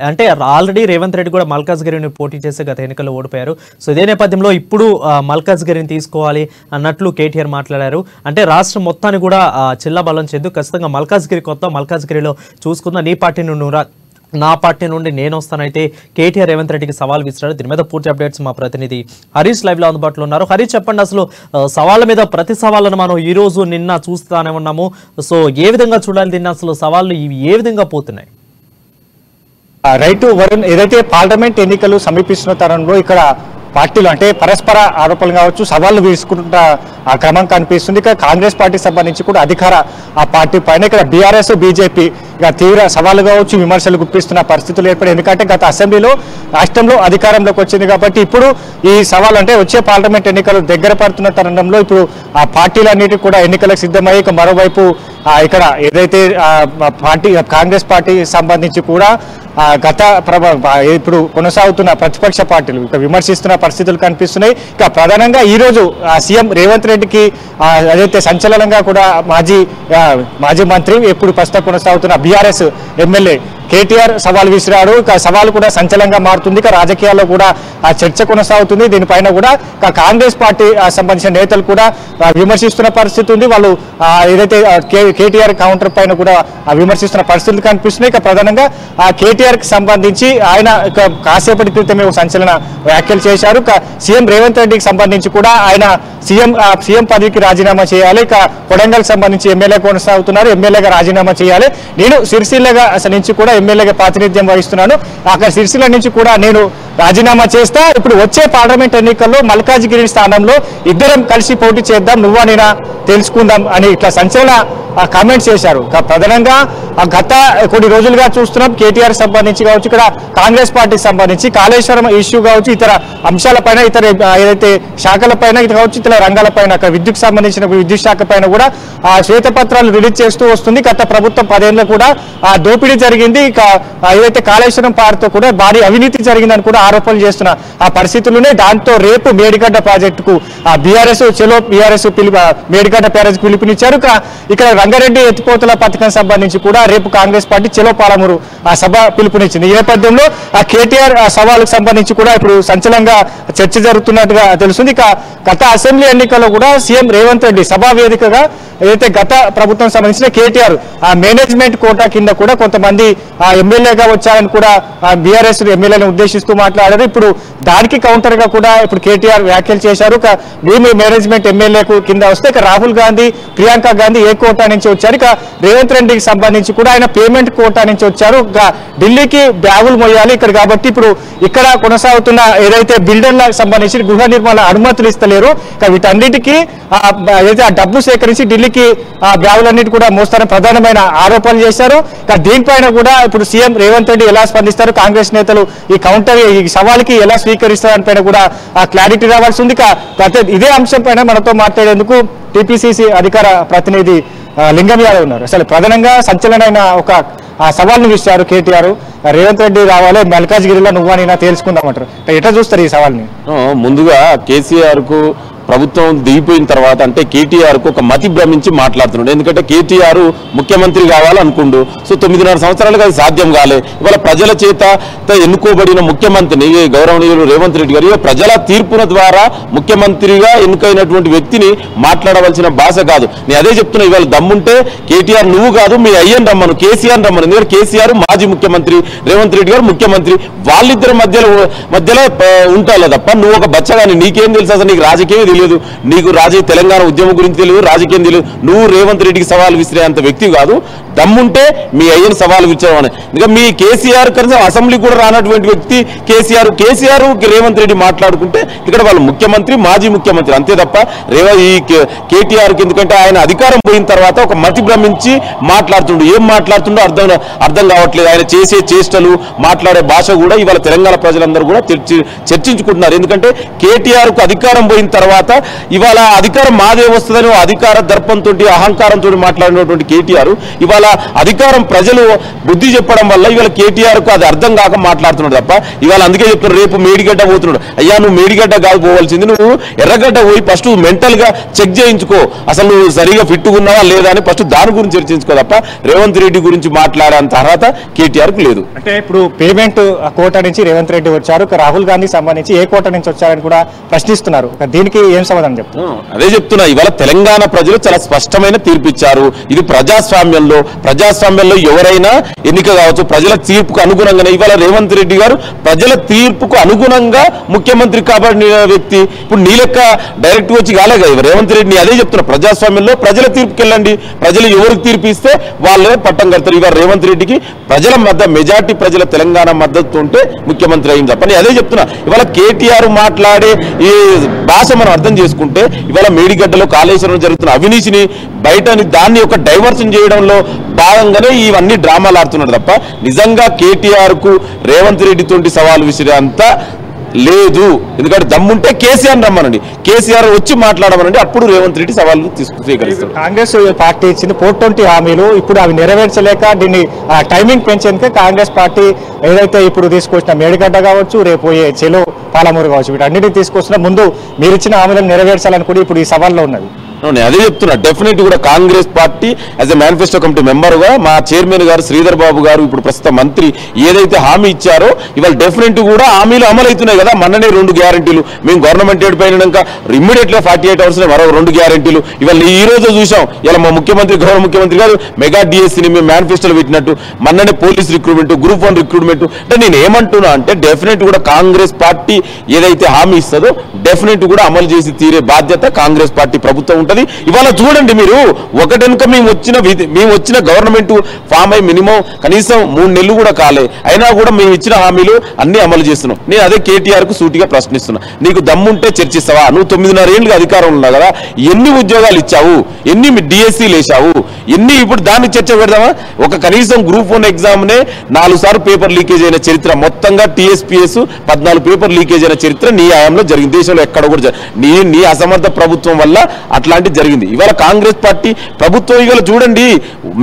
అంటే ఆల్రెడీ రేవంత్ రెడ్డి కూడా మల్కాజ్గిరిని పోటీ చేసి గత ఎన్నికల్లో ఓడిపోయారు. సో ఇదే నేపథ్యంలో ఇప్పుడు మల్కాజ్గిరిని తీసుకోవాలి అన్నట్లు కేటీఆర్ మాట్లాడారు. అంటే రాష్ట్రం మొత్తాన్ని కూడా చిల్లబలం చెందు ఖచ్చితంగా మల్కాజ్గిరి కొత్త మల్కాజ్గిరిలో చూసుకుందాం, నీ పార్టీ నుండి నా పార్టీ నుండి నేను వస్తానైతే కేటీఆర్ రేవంత్ రెడ్డికి సవాల్ విసిరారు. దీని మీద పూర్తి అప్డేట్స్ మా ప్రతినిధి హరీష్ లైవ్ లో అందుబాటులో ఉన్నారు. హరీష్, చెప్పండి, అసలు సవాళ్ళ మీద ప్రతి సవాళ్ళను మనం ఈ రోజు నిన్న చూస్తానే ఉన్నాము. సో ఏ విధంగా చూడాలి దీన్ని, అసలు సవాళ్ళు ఇవి ఏ విధంగా పోతున్నాయి? రైట్ వరుణ్, ఏదైతే పార్లమెంట్ ఎన్నికలు సమీపిస్తున్న తరంలో ఇక్కడ పార్టీలు అంటే పరస్పర ఆరోపణలు కావచ్చు, సవాళ్లు వీసుకుంటున్న ఆ క్రమం కనిపిస్తుంది. ఇక్కడ కాంగ్రెస్ పార్టీకి సంబంధించి కూడా అధికార ఆ పార్టీ పైన ఇక్కడ బీఆర్ఎస్ బీజేపీ ఇక తీవ్ర సవాళ్లు కావచ్చు, విమర్శలు గుప్పిస్తున్న పరిస్థితులు ఏర్పడి, ఎందుకంటే గత అసెంబ్లీలో రాష్ట్రంలో అధికారంలోకి వచ్చింది కాబట్టి ఇప్పుడు ఈ సవాళ్ళు అంటే వచ్చే పార్లమెంట్ ఎన్నికలు దగ్గర పడుతున్న తరుణంలో ఇప్పుడు ఆ పార్టీలన్నిటి కూడా ఎన్నికలకు సిద్ధమయ్యి ఇక మరోవైపు ఇక్కడ ఏదైతే పార్టీ కాంగ్రెస్ పార్టీకి సంబంధించి కూడా గత ఇప్పుడు కొనసాగుతున్న ప్రతిపక్ష పార్టీలు ఇక విమర్శిస్తున్న పరిస్థితులు కనిపిస్తున్నాయి. ఇక ప్రధానంగా ఈ రోజు సీఎం రేవంత్ రెడ్డికి ఏదైతే సంచలనంగా కూడా మాజీ మంత్రి ఎప్పుడు ప్రస్తుతం కొనసాగుతున్న బీఆర్ఎస్ ఎమ్మెల్యే కేటీఆర్ సవాల్ విసిరాడు. ఇక సవాల్ కూడా సంచలనంగా మారుతుంది. ఇక రాజకీయాల్లో కూడా చర్చ కొనసాగుతుంది. దీనిపైన కూడా కాంగ్రెస్ పార్టీ సంబంధించిన నేతలు కూడా విమర్శిస్తున్న పరిస్థితి ఉంది. వాళ్ళు ఏదైతే కేటీఆర్ కౌంటర్ పైన కూడా విమర్శిస్తున్న పరిస్థితులు కనిపిస్తున్నాయి. ఇక ప్రధానంగా కేటీఆర్ కి సంబంధించి ఆయన కాసేపటి క్రితమే ఒక సంచలన వ్యాఖ్యలు చేశారు. సీఎం రేవంత్ రెడ్డికి సంబంధించి కూడా ఆయన సీఎం పదవికి రాజీనామా చేయాలి. ఇక కొడంగల్ సంబంధించి ఎమ్మెల్యే కొనసాగుతున్నారు, ఎమ్మెల్యేగా రాజీనామా చేయాలి. నేను సిరిసిల్లగా నుంచి కూడా ఎమ్మెల్యేగా ప్రాతినిధ్యం వహిస్తున్నాను, అక్కడ సిరిసిల్ల నుంచి కూడా నేను రాజీనామా చేస్తా. ఇప్పుడు వచ్చే పార్లమెంట్ ఎన్నికల్లో మల్కాజ్గిరి స్థానంలో ఇద్దరం కలిసి పోటీ చేద్దాం, నువ్వా నేనా తెలుసుకుందాం అని ఇట్లా సంచలన కామెంట్స్ చేశారు. ప్రధానంగా గత కొన్ని రోజులుగా చూస్తున్నాం కేటీఆర్ సంబంధించి కావచ్చు, ఇక్కడ కాంగ్రెస్ పార్టీకి సంబంధించి కాళేశ్వరం ఇష్యూ కావచ్చు, ఇతర అంశాలపైన ఇతర ఏదైతే శాఖలపైన కావచ్చు, ఇతర రంగాలపైన విద్యుత్ సంబంధించిన విద్యుత్ శాఖ పైన కూడా శ్వేతపత్రాలు రిలీజ్ చేస్తూ వస్తుంది. గత ప్రభుత్వం 10 ఏళ్ళలో కూడా దోపిడీ జరిగింది. ఇక ఏదైతే కాళేశ్వరం పార్టీతో కూడా భారీ అవినీతి జరిగిందని కూడా ఆరోపణలు చేస్తున్న ఆ పరిస్థితుల్లోనే దాంతో రేపు మేడిగడ్డ ప్రాజెక్టుకు బీఆర్ఎస్ చెలో బీఆర్ఎస్ మేడిగడ్డ బ్యారేజ్ పిలుపునిచ్చారు. ఇక్కడ రంగారెడ్డి ఎత్తిపోతల పథకం సంబంధించి కూడా రేపు కాంగ్రెస్ పార్టీ చెలో పాలమూరు సభ పిలుపునిచ్చింది. ఈ నేపథ్యంలో కేటీఆర్ సవాలుకు సంబంధించి కూడా ఇప్పుడు సంచలనంగా చర్చ జరుగుతున్నట్టుగా తెలుస్తుంది. ఇక గత అసెంబ్లీ ఎన్నికల్లో కూడా సీఎం రేవంత్ రెడ్డి సభా వేదికగా ఏదైతే గత ప్రభుత్వం సంబంధించిన కేటీఆర్ మేనేజ్మెంట్ కోటా కింద కూడా కొంతమంది ఎమ్మెల్యేగా వచ్చారని కూడా బీఆర్ఎస్ ఎమ్మెల్యేలను ఉద్దేశిస్తూ మాట్లాడారు. ఇప్పుడు దానికి కౌంటర్ గా కూడా ఇప్పుడు కేటీఆర్ వ్యాఖ్యలు చేశారు. మేము మేనేజ్మెంట్ ఎమ్మెల్యేకు కింద వస్తే ఇక రాహుల్ గాంధీ, ప్రియాంక గాంధీ ఏ కోటా నుంచి వచ్చారు, ఇక రేవంత్ రెడ్డికి సంబంధించి కూడా ఆయన పేమెంట్ కోటా నుంచి వచ్చారు. ఢిల్లీకి బ్యాగులు మోయాలి ఇక్కడ కాబట్టి ఇప్పుడు ఇక్కడ కొనసాగుతున్న ఏదైతే బిల్డర్లకు సంబంధించి గృహ నిర్మాణ అనుమతులు ఇస్తలేరు, వీటన్నిటికీ ఏదైతే ఆ డబ్బు సేకరించి ఢిల్లీకి బ్యాగులన్నిటి కూడా మోస్తారని ప్రధానమైన ఆరోపణలు చేశారు. దీనిపైన కూడా ఇప్పుడు సీఎం రేవంత్ రెడ్డి ఎలా స్పందిస్తారు, కాంగ్రెస్ నేతలు ఈ కౌంటర్ ఈ సవాల్కి ఎలా స్వీకరిస్తారని కూడా క్లారిటీ రావాల్సి ఉంది. ఇదే అంశం పైన మనతో మాట్లాడేందుకు టీపీసీసీ అధికార ప్రతినిధి లింగం యాదవ్ ఉన్నారు. అసలు ప్రధానంగా సంచలనమైన ఒక సవాల్ను విసిరారు కేటీఆర్, రేవంత్ రెడ్డి రావాలి మల్కాజ్గిరిలో నువ్వా నేనా తెలుసుకుందామంటారు. ఎట్లా చూస్తారు ఈ సవాల్ని? ముందుగా కేసీఆర్ కు ప్రభుత్వం దిగిపోయిన తర్వాత అంటే కేటీఆర్ కు ఒక మతి భ్రమించి మాట్లాడుతున్నాడు. ఎందుకంటే కేటీఆర్ ముఖ్యమంత్రి కావాలనుకుండు. సో 9.5 సంవత్సరాలుగా అది సాధ్యం కాలే. ఇవాళ ప్రజల చేత ఎన్నుకోబడిన ముఖ్యమంత్రిని గౌరవనీయులు రేవంత్ రెడ్డి గారు ప్రజల తీర్పుల ద్వారా ముఖ్యమంత్రిగా ఎన్నికైనటువంటి వ్యక్తిని మాట్లాడవలసిన భాష కాదు. నేను అదే చెప్తున్నా, ఇవాళ దమ్ముంటే కేటీఆర్ నువ్వు కాదు మీ అయ్యని రమ్మను, కేసీఆర్ రమ్మను. ఎందుకంటే కేసీఆర్ మాజీ ముఖ్యమంత్రి, రేవంత్ రెడ్డి గారు ముఖ్యమంత్రి, వాళ్ళిద్దరి మధ్యలో ఉంటాలే తప్ప నువ్వు ఒక బచ్చగాని, నీకేం తెలుసు అసలు, నీకు రాజకీయం తెలియదు, నీకు తెలంగాణ ఉద్యమం గురించి తెలియదు, రాజకీయం తెలియదు, నువ్వు రేవంత్ రెడ్డికి సవాల్ విసిరే అంత వ్యక్తి కాదు. దమ్ముంటే మీ అయ్యని సవాల్ విసిరేవాని. ఇంకా మీ కేసీఆర్ కనీసం అసెంబ్లీ కూడా రానటువంటి వ్యక్తి కేసీఆర్ రేవంత్ రెడ్డి మాట్లాడుకుంటే ఇక్కడ వాళ్ళు ముఖ్యమంత్రి, మాజీ ముఖ్యమంత్రి అంతే తప్ప ఈ కేటీఆర్కి ఎందుకంటే ఆయన అధికారం పోయిన తర్వాత ఒక మతి భ్రమించి మాట్లాడుతుండు. ఏం మాట్లాడుతుండో అర్థం కావట్లేదు. ఆయన చేసే చేష్టలు, మాట్లాడే భాష కూడా ఇవాళ తెలంగాణ ప్రజలందరూ కూడా చర్చించుకుంటున్నారు. ఎందుకంటే కేటీఆర్ కు అధికారం పోయిన తర్వాత తర్వాత ఇవాళ అధికారం మాదే వస్తుందని అధికార దర్పంతో అహంకారంతో మాట్లాడినటువంటి కేటీఆర్ ఇవాళ అధికారం ప్రజలు బుద్ధి చెప్పడం వల్ల ఇవాళ కేటీఆర్ కు అది అర్థం కాక మాట్లాడుతున్నాడు తప్ప ఇవాళ అందుకే చెప్తున్నాడు రేపు మేడిగడ్డ పోతున్నాడు. అయ్యా నువ్వు మేడిగడ్డ కాదు పోవాల్సింది, నువ్వు ఎర్రగడ్డ పోయి ఫస్ట్ మెంటల్ గా చెక్ చేయించుకో, అసలు నువ్వు సరిగా ఫిట్ ఉన్నావా లేదా అని ఫస్ట్ దాని గురించి చర్చించుకో తప్ప రేవంత్ రెడ్డి గురించి మాట్లాడేంత అర్హత కేటీఆర్ కు లేదు. అంటే ఇప్పుడు పేమెంట్ కోట నుంచి రేవంత్ రెడ్డి వచ్చారు, రాహుల్ గాంధీ సంబంధించి ఏ కోట నుంచి వచ్చారని కూడా ప్రశ్నిస్తున్నారు. దీనికి ఏం సమాధానం చెప్తున్నారు? అదే చెప్తున్నా, ఇవాళ తెలంగాణ ప్రజలు చాలా స్పష్టమైన తీర్పు ఇచ్చారు. ఇది ప్రజాస్వామ్యంలో ఎవరైనా ఎన్నిక కావచ్చు, ప్రజల తీర్పుకు అనుగుణంగానే ఇవాళ రేవంత్ రెడ్డి గారు ప్రజల తీర్పుకు అనుగుణంగా ముఖ్యమంత్రి కాబట్టి వ్యక్తి. ఇప్పుడు నీ లెక్క డైరెక్ట్ వచ్చి కాలేగా రేవంత్ రెడ్డిని. అదే చెప్తున్నా, ప్రజాస్వామ్యంలో ప్రజల తీర్పుకి వెళ్ళండి, ప్రజలు ఎవరికి తీర్పు ఇస్తే వాళ్ళే పట్టం కడతారు. ఇవాళ రేవంత్ రెడ్డికి ప్రజల మద్దతు, మెజార్టీ ప్రజల తెలంగాణ మద్దతు ఉంటే ముఖ్యమంత్రి అయింది తప్ప. అదే చెప్తున్నా, ఇవాళ కేటీఆర్ మాట్లాడే ఈ భాష మనం అర్థం చేసుకుంటే ఇవాళ మేడిగడ్డలో కాళేశ్వరం జరుగుతున్న అవినీతిని బయటని దాన్ని ఒక డైవర్షన్ చేయడంలో భాగంగానే ఇవన్నీ డ్రామాలు ఆడుతున్నాడు తప్ప నిజంగా కేటీఆర్ కు రేవంత్ రెడ్డి తోటి సవాల్ విసిరే అంత లేదు. ఎందుకంటే దమ్ముంటే కేసీఆర్ రమ్మనండి, కేసీఆర్ వచ్చి మాట్లాడమనండి, అప్పుడు రేవంత్ రెడ్డి సవాళ్ళు స్వీకరిస్తారు. కాంగ్రెస్ పార్టీ ఇచ్చింది 420 హామీలు, ఇప్పుడు అవి నెరవేర్చలేక దీన్ని టైమింగ్ పెంచేందుకే కాంగ్రెస్ పార్టీ ఏదైతే ఇప్పుడు తీసుకొచ్చిన మేడిగడ్డ కావచ్చు, రేపు చెలో పాలమూరు కావచ్చు, వీటన్నిటిని తీసుకొస్తున్న ముందు మీరు ఇచ్చిన హామీలను నెరవేర్చాలని కూడా ఇప్పుడు ఈ సవాల్లో ఉన్నది. నేను అదే చెప్తున్నా, డెఫినెట్ కూడా Congress party as a manifesto committee మెంబర్గా మా చైర్మన్ గారు శ్రీధర్ బాబు గారు ఇప్పుడు ప్రస్తుత మంత్రి ఏదైతే హామీ ఇచ్చారో ఇవాళ డెఫినెట్ కూడా హామీలు అమలు అవుతున్నాయి కదా. మొన్ననే 2 గ్యారెంటీలు మేము గవర్నమెంట్ ఏడిపోయినాక ఇమ్మీడియట్గా 48 అవర్స్ మరో 2 గ్యారెంటీలు ఇవాళ ఈ రోజు చూసాం. ఇలా మా గౌరవ ముఖ్యమంత్రి గారు మెగా డిఎస్సీని మేము మేనిఫెస్టోలో పెట్టినట్టు, మొన్ననే పోలీస్ రిక్రూట్మెంట్, గ్రూప్ 1 రిక్రూట్మెంట్. అంటే నేను ఏమంటున్నా అంటే డెఫినెట్ కూడా కాంగ్రెస్ పార్టీ ఏదైతే హామీ ఇస్తుందో డెఫినెట్ కూడా అమలు చేసి తీరే బాధ్యత కాంగ్రెస్ పార్టీ ప్రభుత్వం ఉంటది. ఇవాళ చూడండి మీరు, ఒకటెనుక మేము వచ్చిన గవర్నమెంట్ ఫామ్ అయి మినిమం కనీసం 3 నెలలు కూడా కాలే, అయినా కూడా మేము ఇచ్చిన హామీలు అన్ని అమలు చేస్తున్నాం. నేను అదే కేటీఆర్ కు సూటిగా ప్రశ్నిస్తున్నా, నీకు దమ్ముంటే చర్చిస్తావా? నువ్వు 9.5 ఏళ్ళుగా అధికారం ఉన్నావు కదా, ఎన్ని ఉద్యోగాలు ఇచ్చావు, ఎన్ని డిఎస్సీలు వేసావు, ఎన్ని ఇప్పుడు దాన్ని చర్చ పెడదామా? ఒక కనీసం గ్రూప్ 1 ఎగ్జామ్ నే 4 సార్లు పేపర్ లీకేజ్ అయిన చరిత్ర, మొత్తంగా టీఎస్పీఎస్ 14 పేపర్ లీకేజ్ అయిన చరిత్ర నీ హయాంలో జరిగింది. దేశంలో ఎక్కడ కూడా నీ అసమర్థ ప్రభుత్వం వల్ల అట్లాంటి జరిగింది. ఇవాళ కాంగ్రెస్ పార్టీ ప్రభుత్వం ఇవాళ చూడండి,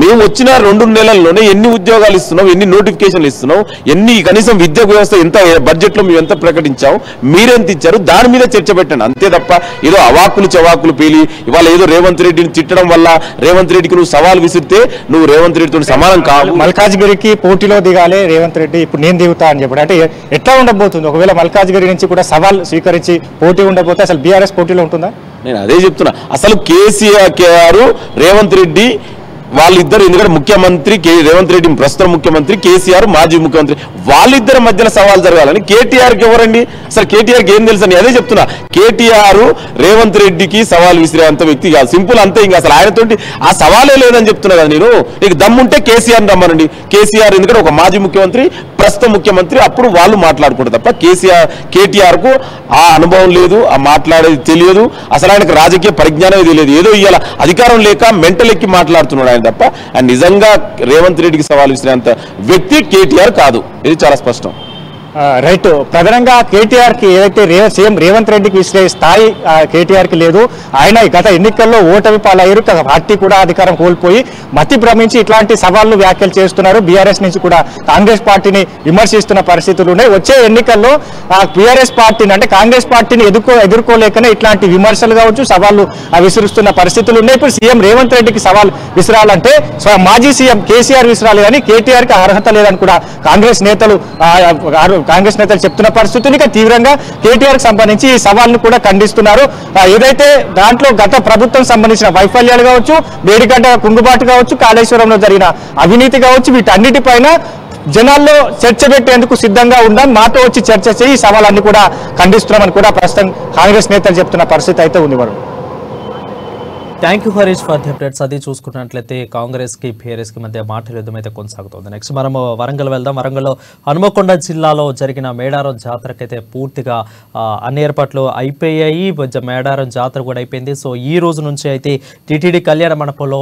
మేము వచ్చిన 2 నెలల్లోనే ఎన్ని ఉద్యోగాలు ఇస్తున్నాం, ఎన్ని నోటిఫికేషన్లు ఇస్తున్నాం, ఎన్ని కనీసం విద్యా వ్యవస్థ ఎంత బడ్జెట్ లో మేము ఎంత ప్రకటించాం, మీరెంత ఇచ్చారు, దాని మీద చర్చ పెట్టండి. అంతే తప్ప ఏదో అవాకులు చవాకులు పేలి ఇవాళ ఏదో రేవంత్ రెడ్డిని తిట్టడం వల్ల రేవంత్ రెడ్డికి నువ్వు సవాల్ విసిరితే నువ్వు రేవంత్ రెడ్డితో సమానం కావు. మల్కాజ్గిరికి పోటీలో దిగాలి రేవంత్ రెడ్డి, ఇప్పుడు నేను దిగుతా అని చెప్పాడు. అంటే ఎట్లా ఉండబోతుంది ఒకవేళ మల్కాజ్గిరి నుంచి కూడా సవాల్ స్వీకరించి పోటీ ఉండబోతే అసలు బీఆర్ఎస్ పోటీలో ఉంటుందా? నేను అదే చెప్తున్నా, అసలు కేసీఆర్ రేవంత్ రెడ్డి వాళ్ళిద్దరు, ఎందుకంటే ముఖ్యమంత్రి రేవంత్ రెడ్డి ప్రస్తుత ముఖ్యమంత్రి, కేసీఆర్ మాజీ ముఖ్యమంత్రి, వాళ్ళిద్దరి మధ్యన సవాల్ జరగాలని కేటీఆర్కి ఎవరండి? అసలు కేటీఆర్కి ఏం తెలుసు అని అదే చెప్తున్నా. కేటీఆర్ రేవంత్ రెడ్డికి సవాల్ విసిరే అంత వ్యక్తి కాదు, సింపుల్ అంతే. ఇంకా అసలు ఆయనతోటి ఆ సవాలే లేదని చెప్తున్నా కదా నేను. నీకు దమ్ముంటే కేసీఆర్ రమ్మనండి, కేసీఆర్ ఎందుకంటే ఒక మాజీ ముఖ్యమంత్రి ప్రస్తుత ముఖ్యమంత్రి, అప్పుడు వాళ్ళు మాట్లాడుకుంటారు తప్ప కేటీఆర్ కు ఆ అనుభవం లేదు, ఆ మాట్లాడేది తెలియదు, అసలు ఆయనకు రాజకీయ పరిజ్ఞానం తెలియదు. ఏదో ఇవాళ అధికారం లేక మెంటల్ ఎక్కి మాట్లాడుతున్నాడు ఆయన తప్ప ఆయన నిజంగా రేవంత్ రెడ్డికి సవాల్ విసిరేంత వ్యక్తి కేటీఆర్ కాదు. ఇది చాలా స్పష్టం. రైట్. ప్రధానంగా కేటీఆర్ కి ఏదైతే సీఎం రేవంత్ రెడ్డికి విసిరే స్థాయి కేటీఆర్ కి లేదు. ఆయన గత ఎన్నికల్లో ఓటమి పాలయ్యారు, పార్టీ కూడా అధికారం కోల్పోయి మతి భ్రమించి ఇట్లాంటి సవాళ్లు వ్యాఖ్యలు చేస్తున్నారు. బీఆర్ఎస్ నుంచి కూడా కాంగ్రెస్ పార్టీని విమర్శిస్తున్న పరిస్థితులు ఉన్నాయి. వచ్చే ఎన్నికల్లో బీఆర్ఎస్ పార్టీని అంటే కాంగ్రెస్ పార్టీని ఎదుర్కోలేకనే ఇట్లాంటి విమర్శలు కావచ్చు, సవాళ్లు విసురుస్తున్న పరిస్థితులు ఉన్నాయి. ఇప్పుడు సీఎం రేవంత్ రెడ్డికి సవాల్ విసిరాలంటే మాజీ సీఎం కేసీఆర్ విసిరాలి కానీ కేటీఆర్ కి అర్హత లేదని కూడా కాంగ్రెస్ నేతలు చెప్తున్న పరిస్థితులు. ఇక తీవ్రంగా కేటీఆర్ కి సంబంధించి ఈ సవాల్ను కూడా ఖండిస్తున్నారు. ఏదైతే దాంట్లో గత ప్రభుత్వం సంబంధించిన వైఫల్యాలు కావచ్చు, మేడిగడ్డ కుంగుబాటు కావచ్చు, కాళేశ్వరంలో జరిగిన అవినీతి కావచ్చు, వీటన్నిటిపైన జనాల్లో చర్చ పెట్టేందుకు సిద్ధంగా ఉందాం, మాతో వచ్చి చర్చ చేయి, ఈ సవాళ్ళన్ని కూడా ఖండిస్తున్నామని కూడా ప్రస్తుతం కాంగ్రెస్ నేతలు చెప్తున్న పరిస్థితి అయితే ఉంది. Thank you Harish for the updates. అది చూసుకున్నట్లయితే కాంగ్రెస్కి బీఆర్ఎస్కి మధ్య మాటల యుద్ధం అయితే కొనసాగుతోంది. నెక్స్ట్ మనము వరంగల్ వెళ్దాం. వరంగల్లో హనుమకొండ జిల్లాలో జరిగిన మేడారం జాతరకైతే పూర్తిగా అన్ని ఏర్పాట్లు అయిపోయాయి. మేడారం జాతర కూడా అయిపోయింది. సో ఈ రోజు నుంచి అయితే టీటీడీ కళ్యాణ మండపంలో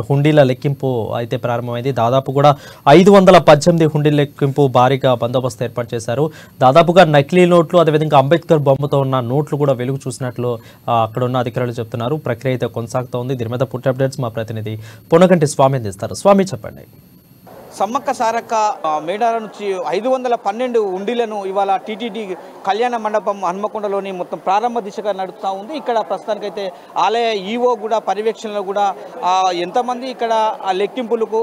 హుండీల లెక్కింపు అయితే ప్రారంభమైంది. దాదాపు కూడా 518 హుండీల లెక్కింపు భారీగా బందోబస్తు ఏర్పాటు చేశారు. దాదాపుగా నకిలీ నోట్లు, అదేవిధంగా అంబేద్కర్ బొమ్మతో ఉన్న నోట్లు కూడా వెలుగు చూసినట్లు అక్కడ ఉన్న అధికారులు చెప్తున్నారు. ప్రక్రియ అయితే కొనసాగుతోంది. దీని మీద పూర్తి అప్డేట్స్ మా ప్రతినిధి పొనగంటి స్వామి అందిస్తారు. స్వామి, చెప్పండి. సమ్మక్క సారక్క మేడారం నుంచి 512 ఉండిలను ఇవాళ టీటీడీ కళ్యాణ మండపం హనుమకొండలోని మొత్తం ప్రారంభ దిశగా నడుస్తూ ఉంది. ఇక్కడ ప్రస్తుతానికైతే ఆలయ ఈవో కూడా పర్యవేక్షణలో కూడా ఎంతమంది ఇక్కడ లెక్కింపులకు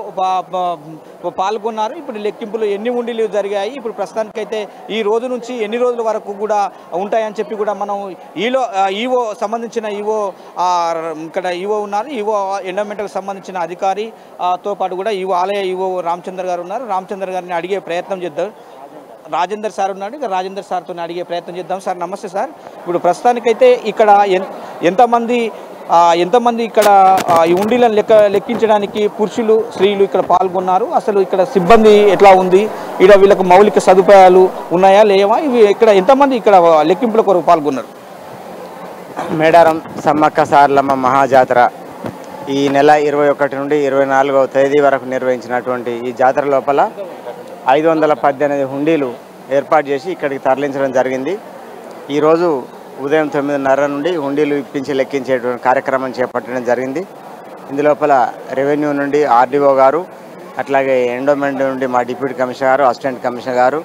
పాల్గొన్నారు, ఇప్పుడు లెక్కింపులు ఎన్ని ఉండిలు జరిగాయి, ఇప్పుడు ప్రస్తుతానికైతే ఈ రోజు నుంచి ఎన్ని రోజుల వరకు కూడా ఉంటాయని చెప్పి కూడా మనం ఈవో సంబంధించిన ఈవో ఇక్కడ ఈవో ఉన్నారు. ఈవో ఎండోమెంట్కి సంబంధించిన అధికారితో పాటు కూడా ఈవో ఆలయ ఈవో రామచందర్ గారు ఉన్నారు. రామచందర్ గారిని అడిగే ప్రయత్నం చేద్దాం. రాజేందర్ సార్ ఉన్నాడు, ఇక రాజేందర్ సార్తో అడిగే ప్రయత్నం చేద్దాం. సార్ నమస్తే సార్. ఇప్పుడు ప్రస్తుతానికైతే ఇక్కడ ఎంతమంది ఇక్కడ ఈ ఉండిలను లెక్కించడానికి పురుషులు స్త్రీలు ఇక్కడ పాల్గొన్నారు, అసలు ఇక్కడ సిబ్బంది ఎట్లా ఉంది, ఇక్కడ వీళ్ళకు మౌలిక సదుపాయాలు ఉన్నాయా లేవా, ఇవి ఇక్కడ ఎంతమంది ఇక్కడ లెక్కింపుల కొరకు పాల్గొన్నారు? మేడారం సమ్మక్క సారలమ్మ మహాజాతర ఈ నెల 21 నుండి 24వ తేదీ వరకు నిర్వహించినటువంటి ఈ జాతర లోపల 518 హుండీలు ఏర్పాటు చేసి ఇక్కడికి తరలించడం జరిగింది. ఈరోజు ఉదయం 9:30 నుండి హుండీలు ఇప్పించి లెక్కించేటువంటి కార్యక్రమం చేపట్టడం జరిగింది. ఇందులోపల రెవెన్యూ నుండి ఆర్డీఓ గారు, అట్లాగే ఎండోమెంట్ నుండి మా డిప్యూటీ కమిషనర్ గారు, అసిస్టెంట్ కమిషనర్ గారు,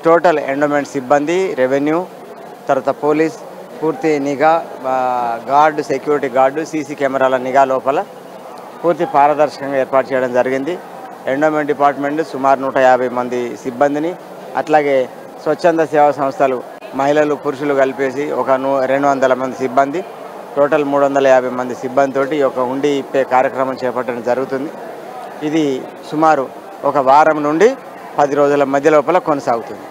టోటల్ ఎండోమెంట్ సిబ్బంది, రెవెన్యూ, తర్వాత పోలీస్, పూర్తి నిఘా, గార్డు, సెక్యూరిటీ గార్డు, సీసీ కెమెరాల నిఘా లోపల పూర్తి పారదర్శకంగా ఏర్పాటు చేయడం జరిగింది. ఎండోమెంట్ డిపార్ట్మెంట్ సుమారు 150 మంది సిబ్బందిని, అట్లాగే స్వచ్ఛంద సేవా సంస్థలు మహిళలు పురుషులు కలిపేసి ఒక 200 మంది సిబ్బంది, టోటల్ 350 మంది సిబ్బందితోటి ఒక హుండీ ఇప్పే కార్యక్రమం చేపట్టడం జరుగుతుంది. ఇది సుమారు ఒక వారం నుండి 10 రోజుల మధ్య లోపల కొనసాగుతుంది.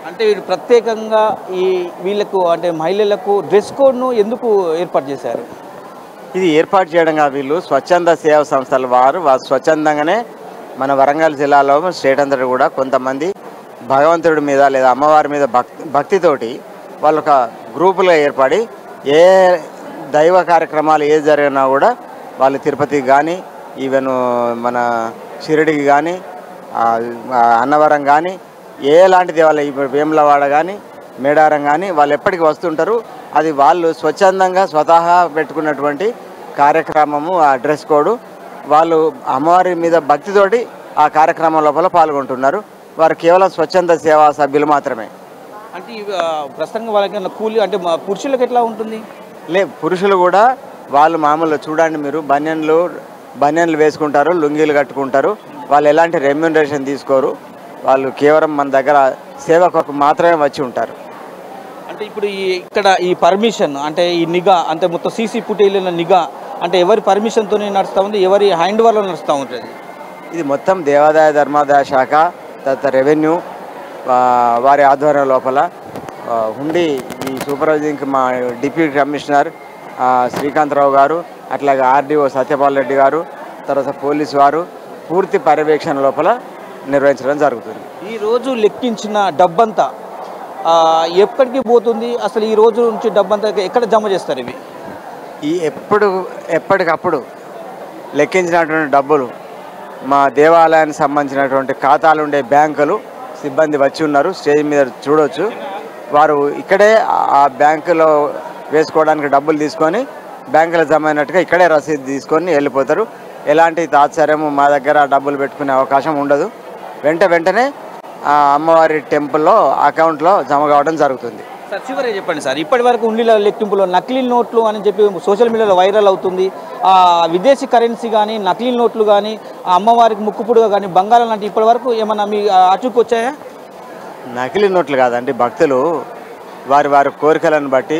అంటే వీళ్ళు ప్రత్యేకంగా వీళ్ళకు అంటే మహిళలకు డ్రెస్ కోడ్ను ఎందుకు ఏర్పాటు చేశారు? ఇది ఏర్పాటు చేయడంగా వీళ్ళు స్వచ్ఛంద సేవా సంస్థల వారు స్వచ్ఛందంగానే మన వరంగల్ జిల్లాలో స్టేట్ అంతటా కూడా కొంతమంది భగవంతుడి మీద లేదా అమ్మవారి మీద భక్తితోటి వాళ్ళు ఒక గ్రూపులుగా ఏర్పడి ఏ దైవ కార్యక్రమాలు ఏది జరిగినా కూడా వాళ్ళు తిరుపతికి కానీ, ఈవెన్ మన షిరిడికి కానీ, అన్నవరం కానీ, ఎలాంటి దేవాలయం ఇప్పుడు వేములవాడ కానీ, మేడారం కానీ వాళ్ళు ఎప్పటికీ వస్తుంటారు. అది వాళ్ళు స్వచ్ఛందంగా స్వతహా పెట్టుకున్నటువంటి కార్యక్రమము. ఆ డ్రెస్ కోడ్ వాళ్ళు అమ్మవారి మీద భక్తితోటి ఆ కార్యక్రమం లోపల పాల్గొంటున్నారు. వారు కేవలం స్వచ్ఛంద సేవా సభ్యులు మాత్రమే. అంటే ప్రస్తుతంగా వాళ్ళకి కూలి అంటే పురుషులకు ఎట్లా ఉంటుంది? పురుషులు కూడా వాళ్ళు మామూలుగా చూడండి, మీరు బనియన్లు వేసుకుంటారు, లుంగీలు కట్టుకుంటారు. వాళ్ళు ఎలాంటి రెమ్యూనరేషన్ తీసుకోరు. వాళ్ళు కేవలం మన దగ్గర సేవ కొరకు మాత్రమే వచ్చి ఉంటారు. అంటే ఇప్పుడు ఇక్కడ ఈ పర్మిషన్ అంటే ఈ నిఘా అంటే మొత్తం సీసీ ఫుటేజ్ల నిఘా అంటే ఎవరి పర్మిషన్తో నడుస్తూ ఉంది, ఎవరి హ్యాండ్ ఓవర్లో నడుస్తూ ఉంటుంది? ఇది మొత్తం దేవాదాయ ధర్మాదాయ శాఖ, తర్వాత రెవెన్యూ వారి ఆధ్వర్యం లోపల హుండీ ఈ సూపర్వైజింగ్కి మా డిప్యూటీ కమిషనర్ శ్రీకాంతరావు గారు, అట్లాగే ఆర్డీఓ సత్యపాల్ రెడ్డి గారు, తర్వాత పోలీసు వారు పూర్తి పర్యవేక్షణ లోపల నిర్వహించడం జరుగుతుంది. ఈ రోజు లెక్కించిన డబ్బంతా ఎక్కడికి పోతుంది? అసలు ఈ రోజు నుంచి డబ్బంతా ఎక్కడ జమ చేస్తారు? ఇవి ఎప్పటికప్పుడు లెక్కించినటువంటి డబ్బులు మా దేవాలయానికి సంబంధించినటువంటి ఖాతాలు ఉండే బ్యాంకులు సిబ్బంది వచ్చి ఉన్నారు. స్టేజ్ మీద చూడవచ్చు. వారు ఇక్కడే ఆ బ్యాంకులో వేసుకోవడానికి డబ్బులు తీసుకొని బ్యాంకులో జమ అయినట్టుగా ఇక్కడే రసీదు తీసుకొని వెళ్ళిపోతారు. ఎలాంటి తాత్సర్యము మా దగ్గర డబ్బులు పెట్టుకునే అవకాశం ఉండదు. వెంటనే అమ్మవారి టెంపుల్లో అకౌంట్లో జమ కావడం జరుగుతుంది. సార్ చివరి చెప్పండి సార్, ఇప్పటి వరకు ఉండిల లెక్కింపులో నకిలీ నోట్లు అని చెప్పి సోషల్ మీడియాలో వైరల్ అవుతుంది. విదేశీ కరెన్సీ కానీ, నకిలీ నోట్లు కానీ, అమ్మవారికి ముక్కుపుడుగా కానీ, బంగారం లాంటి ఇప్పటి వరకు ఏమన్నా మీ అచుకు వచ్చాయా? నకిలీ నోట్లు కాదండి, భక్తులు వారి కోరికలను బట్టి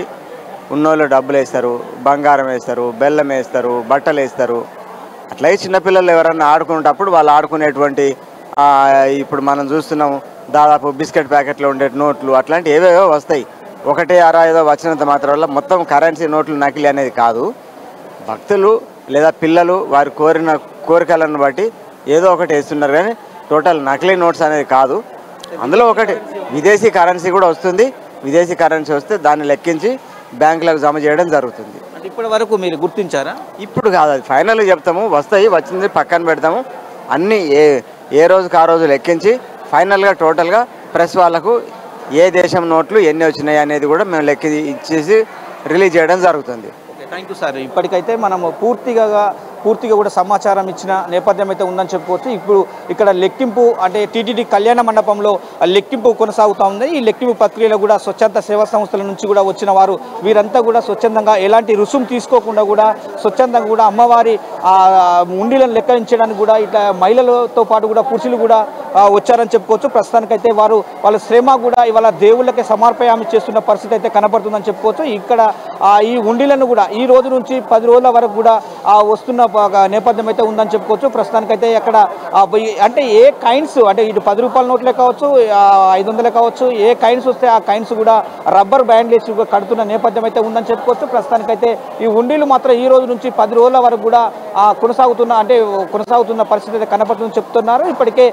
ఉన్నోళ్ళు డబ్బులు వేస్తారు, బంగారం వేస్తారు, బెల్లం వేస్తారు, బట్టలు వేస్తారు. అట్లాగే చిన్నపిల్లలు ఎవరన్నా ఆడుకునేటప్పుడు వాళ్ళు ఆడుకునేటువంటి ఇప్పుడు మనం చూస్తున్నాం దాదాపు బిస్కెట్ ప్యాకెట్లో ఉండే నోట్లు అట్లాంటి ఏవేవో వస్తాయి. ఒకటే అరా ఏదో వచ్చినంత మాత్రం వల్ల మొత్తం కరెన్సీ నోట్లు నకిలీ అనేది కాదు. భక్తులు లేదా పిల్లలు వారి కోరికలను బట్టి ఏదో ఒకటి వేస్తున్నారు, కానీ టోటల్ నకిలీ నోట్స్ అనేది కాదు. అందులో ఒకటి విదేశీ కరెన్సీ కూడా వస్తుంది. విదేశీ కరెన్సీ వస్తే దాన్ని లెక్కించి బ్యాంకులకు జమ చేయడం జరుగుతుంది. ఇప్పటి వరకు మీరు గుర్తించారా? ఇప్పుడు కాదు, అది ఫైనల్గా చెప్తాము. వస్తాయి, వచ్చింది పక్కన పెడతాము. అన్నీ ఏ రోజుకి ఆ రోజు లెక్కించి ఫైనల్గా టోటల్గా ప్రెస్ వాళ్ళకు ఏ దేశం నోట్లు ఎన్ని వచ్చినాయి అనేది కూడా మేము లెక్కి ఇచ్చేసి రిలీజ్ చేయడం జరుగుతుంది. Thank you sir. ఇప్పటికైతే మనము పూర్తిగా కూడా సమాచారం ఇచ్చిన నేపథ్యం అయితే ఉందని చెప్పుకోవచ్చు. ఇప్పుడు ఇక్కడ లెక్కింపు అంటే టీటీడీ కళ్యాణ మండపంలో లెక్కింపు కొనసాగుతూ ఉంది. ఈ లెక్కింపు ప్రక్రియలో కూడా స్వచ్ఛంద సేవా సంస్థల నుంచి కూడా వచ్చిన వారు వీరంతా కూడా స్వచ్ఛందంగా ఎలాంటి రుసుము తీసుకోకుండా కూడా స్వచ్ఛందంగా కూడా అమ్మవారి ఉండిలను లెక్కించడానికి కూడా ఇట్లా మహిళలతో పాటు కూడా పురుషులు కూడా వచ్చారని చెప్పుకోవచ్చు. ప్రస్తుతానికైతే వాళ్ళ శ్రమ కూడా ఇవాళ దేవుళ్ళకే సమర్పయామి చేస్తున్న పరిస్థితి అయితే కనబడుతుందని చెప్పుకోవచ్చు. ఇక్కడ ఈ ఉండిలను కూడా ఈ రోజు నుంచి 10 రోజుల వరకు కూడా వస్తున్న నేపథ్యం అయితే ఉందని చెప్పుకోవచ్చు. ప్రస్తుతానికైతే అక్కడ అంటే ఏ కైన్స్ అంటే ఇటు 10 రూపాయల నోట్లే కావచ్చు, 500 కావచ్చు, ఏ కైన్స్ వస్తే ఆ కైన్స్ కూడా రబ్బర్ బ్యాండ్ వేసి కడుతున్న నేపథ్యం అయితే ఉందని చెప్పుకోవచ్చు. ప్రస్తుతానికైతే ఈ ఉండిలు మాత్రం ఈ రోజు నుంచి 10 రోజుల వరకు కూడా కొనసాగుతున్న పరిస్థితి అయితే కనపడుతుందని చెప్తున్నారు. ఇప్పటికే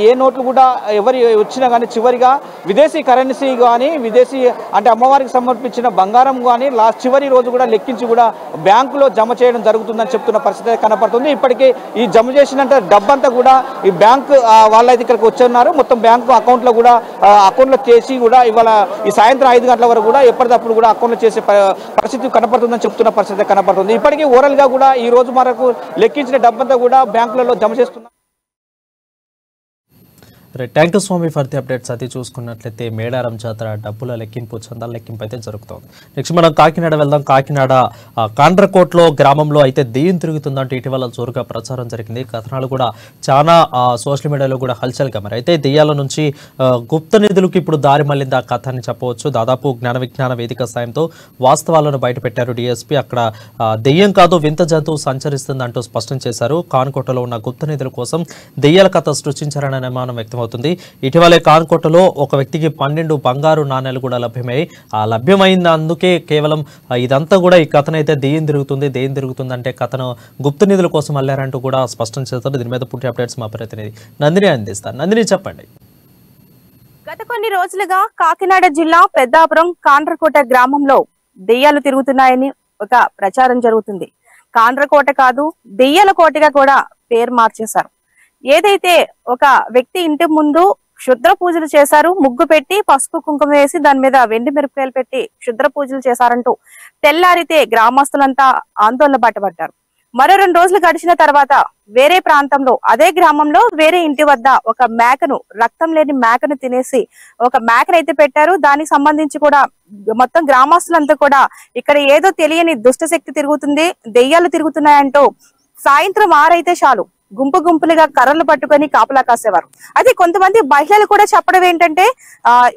ఏ నోట్లు కూడా ఎవరు వచ్చినా కానీ చివరిగా విదేశీ కరెన్సీ కానీ విదేశీ అంటే అమ్మవారికి సమర్పించిన బంగారం కానీ చివరి రోజు కూడా లెక్కించి కూడా బ్యాంకులో జమ చేయడం జరుగుతుందని చెప్తున్న పరిస్థితి కనపడుతుంది. ఇప్పటికే ఈ జమ చేసినంత డబ్బంతా కూడా ఈ బ్యాంకు వాళ్ళైతే ఇక్కడికి వచ్చున్నారు. మొత్తం బ్యాంకు అకౌంట్లో చేసి కూడా ఇవాళ ఈ సాయంత్రం 5 గంటల వరకు కూడా ఎప్పటికప్పుడు కూడా అకౌంట్లో చేసే పరిస్థితి కనపడుతుందని చెప్తున్న పరిస్థితి కనపడుతుంది. ఇప్పటికీ ఓవరాల్గా కూడా ఈ రోజు వరకు లెక్కించిన డబ్బంతా కూడా బ్యాంకులలో జమ చేస్తున్నారు. Thank you Swamy for the updates. అది చూసుకున్నట్లయితే మేడారం జాతర డబ్బుల లెక్కింపు చందాల లెక్కింపు అయితే జరుగుతోంది. నెక్స్ట్ మనం కాకినాడ వెళ్దాం. కాకినాడ కాండ్రకోట్లో గ్రామంలో అయితే దెయ్యం తిరుగుతుందంటూ ఇటీవల జోరుగా ప్రచారం జరిగింది. కథనాలు కూడా చాలా సోషల్ మీడియాలో కూడా హల్చల్గా మరి అయితే దెయ్యాల నుంచి గుప్త నిధులకు ఇప్పుడు దారి మళ్ళింది ఆ కథ అని చెప్పవచ్చు. దాదాపు జ్ఞాన విజ్ఞాన వేదిక సాయంతో వాస్తవాలను బయటపెట్టారు డీఎస్పీ. అక్కడ దెయ్యం కాదు వింత జంతువు సంచరిస్తుందంటూ స్పష్టం చేశారు. కాన్కోటలో ఉన్న గుప్త నిధుల కోసం దెయ్యాల కథ సృష్టించారనే అనుమానం వ్యక్తం అవుతుంది. ఇటీవలే కాన్కోటలో ఒక వ్యక్తికి 12 బంగారు నాణేలు కూడా లభ్యమయ్యాయి. లభ్యమైంది అందుకే కేవలం ఇదంతా కూడా ఈ కథనైతే దెయ్యం తిరుగుతుంది అంటే కథను గుప్త నిధుల కోసం అల్లారంటూ కూడా స్పష్టం చేస్తారు. దీని మీద పూర్తి అప్డేట్స్ మా ప్రతినిధి నందిని అందిస్తారు. నందిని చెప్పండి. గత కొన్ని రోజులుగా కాకినాడ జిల్లా పెద్దాపురం కాండ్రకోట గ్రామంలో దెయ్యాలు తిరుగుతున్నాయని ఒక ప్రచారం జరుగుతుంది. కాండ్రకోట కాదు దెయ్యాల కోటగా కూడా పేరు మార్చేశారు. ఏదైతే ఒక వ్యక్తి ఇంటి ముందు క్షుద్ర పూజలు చేశారు, ముగ్గు పెట్టి పసుపు కుంకుమ వేసి దాని మీద వెండి మిరపకాయలు పెట్టి క్షుద్ర పూజలు చేశారంటూ తెల్లారితే గ్రామస్తులంతా ఆందోళన బాటపడ్డారు. మరో 2 రోజులు గడిచిన తర్వాత వేరే ప్రాంతంలో అదే గ్రామంలో వేరే ఇంటి వద్ద ఒక మేకను రక్తం లేని మేకను తినేసి ఒక మేకనైతే పెట్టారు. దానికి సంబంధించి కూడా మొత్తం గ్రామస్తులంతా కూడా ఇక్కడ ఏదో తెలియని దుష్ట శక్తి తిరుగుతుంది, దెయ్యాలు తిరుగుతున్నాయంటూ సాయంత్రం 6 అయితే చాలు గుంపులుగా కర్రలు పట్టుకొని కాపలా కాసేవారు. అయితే కొంతమంది మహిళలు కూడా చెప్పడం ఏంటంటే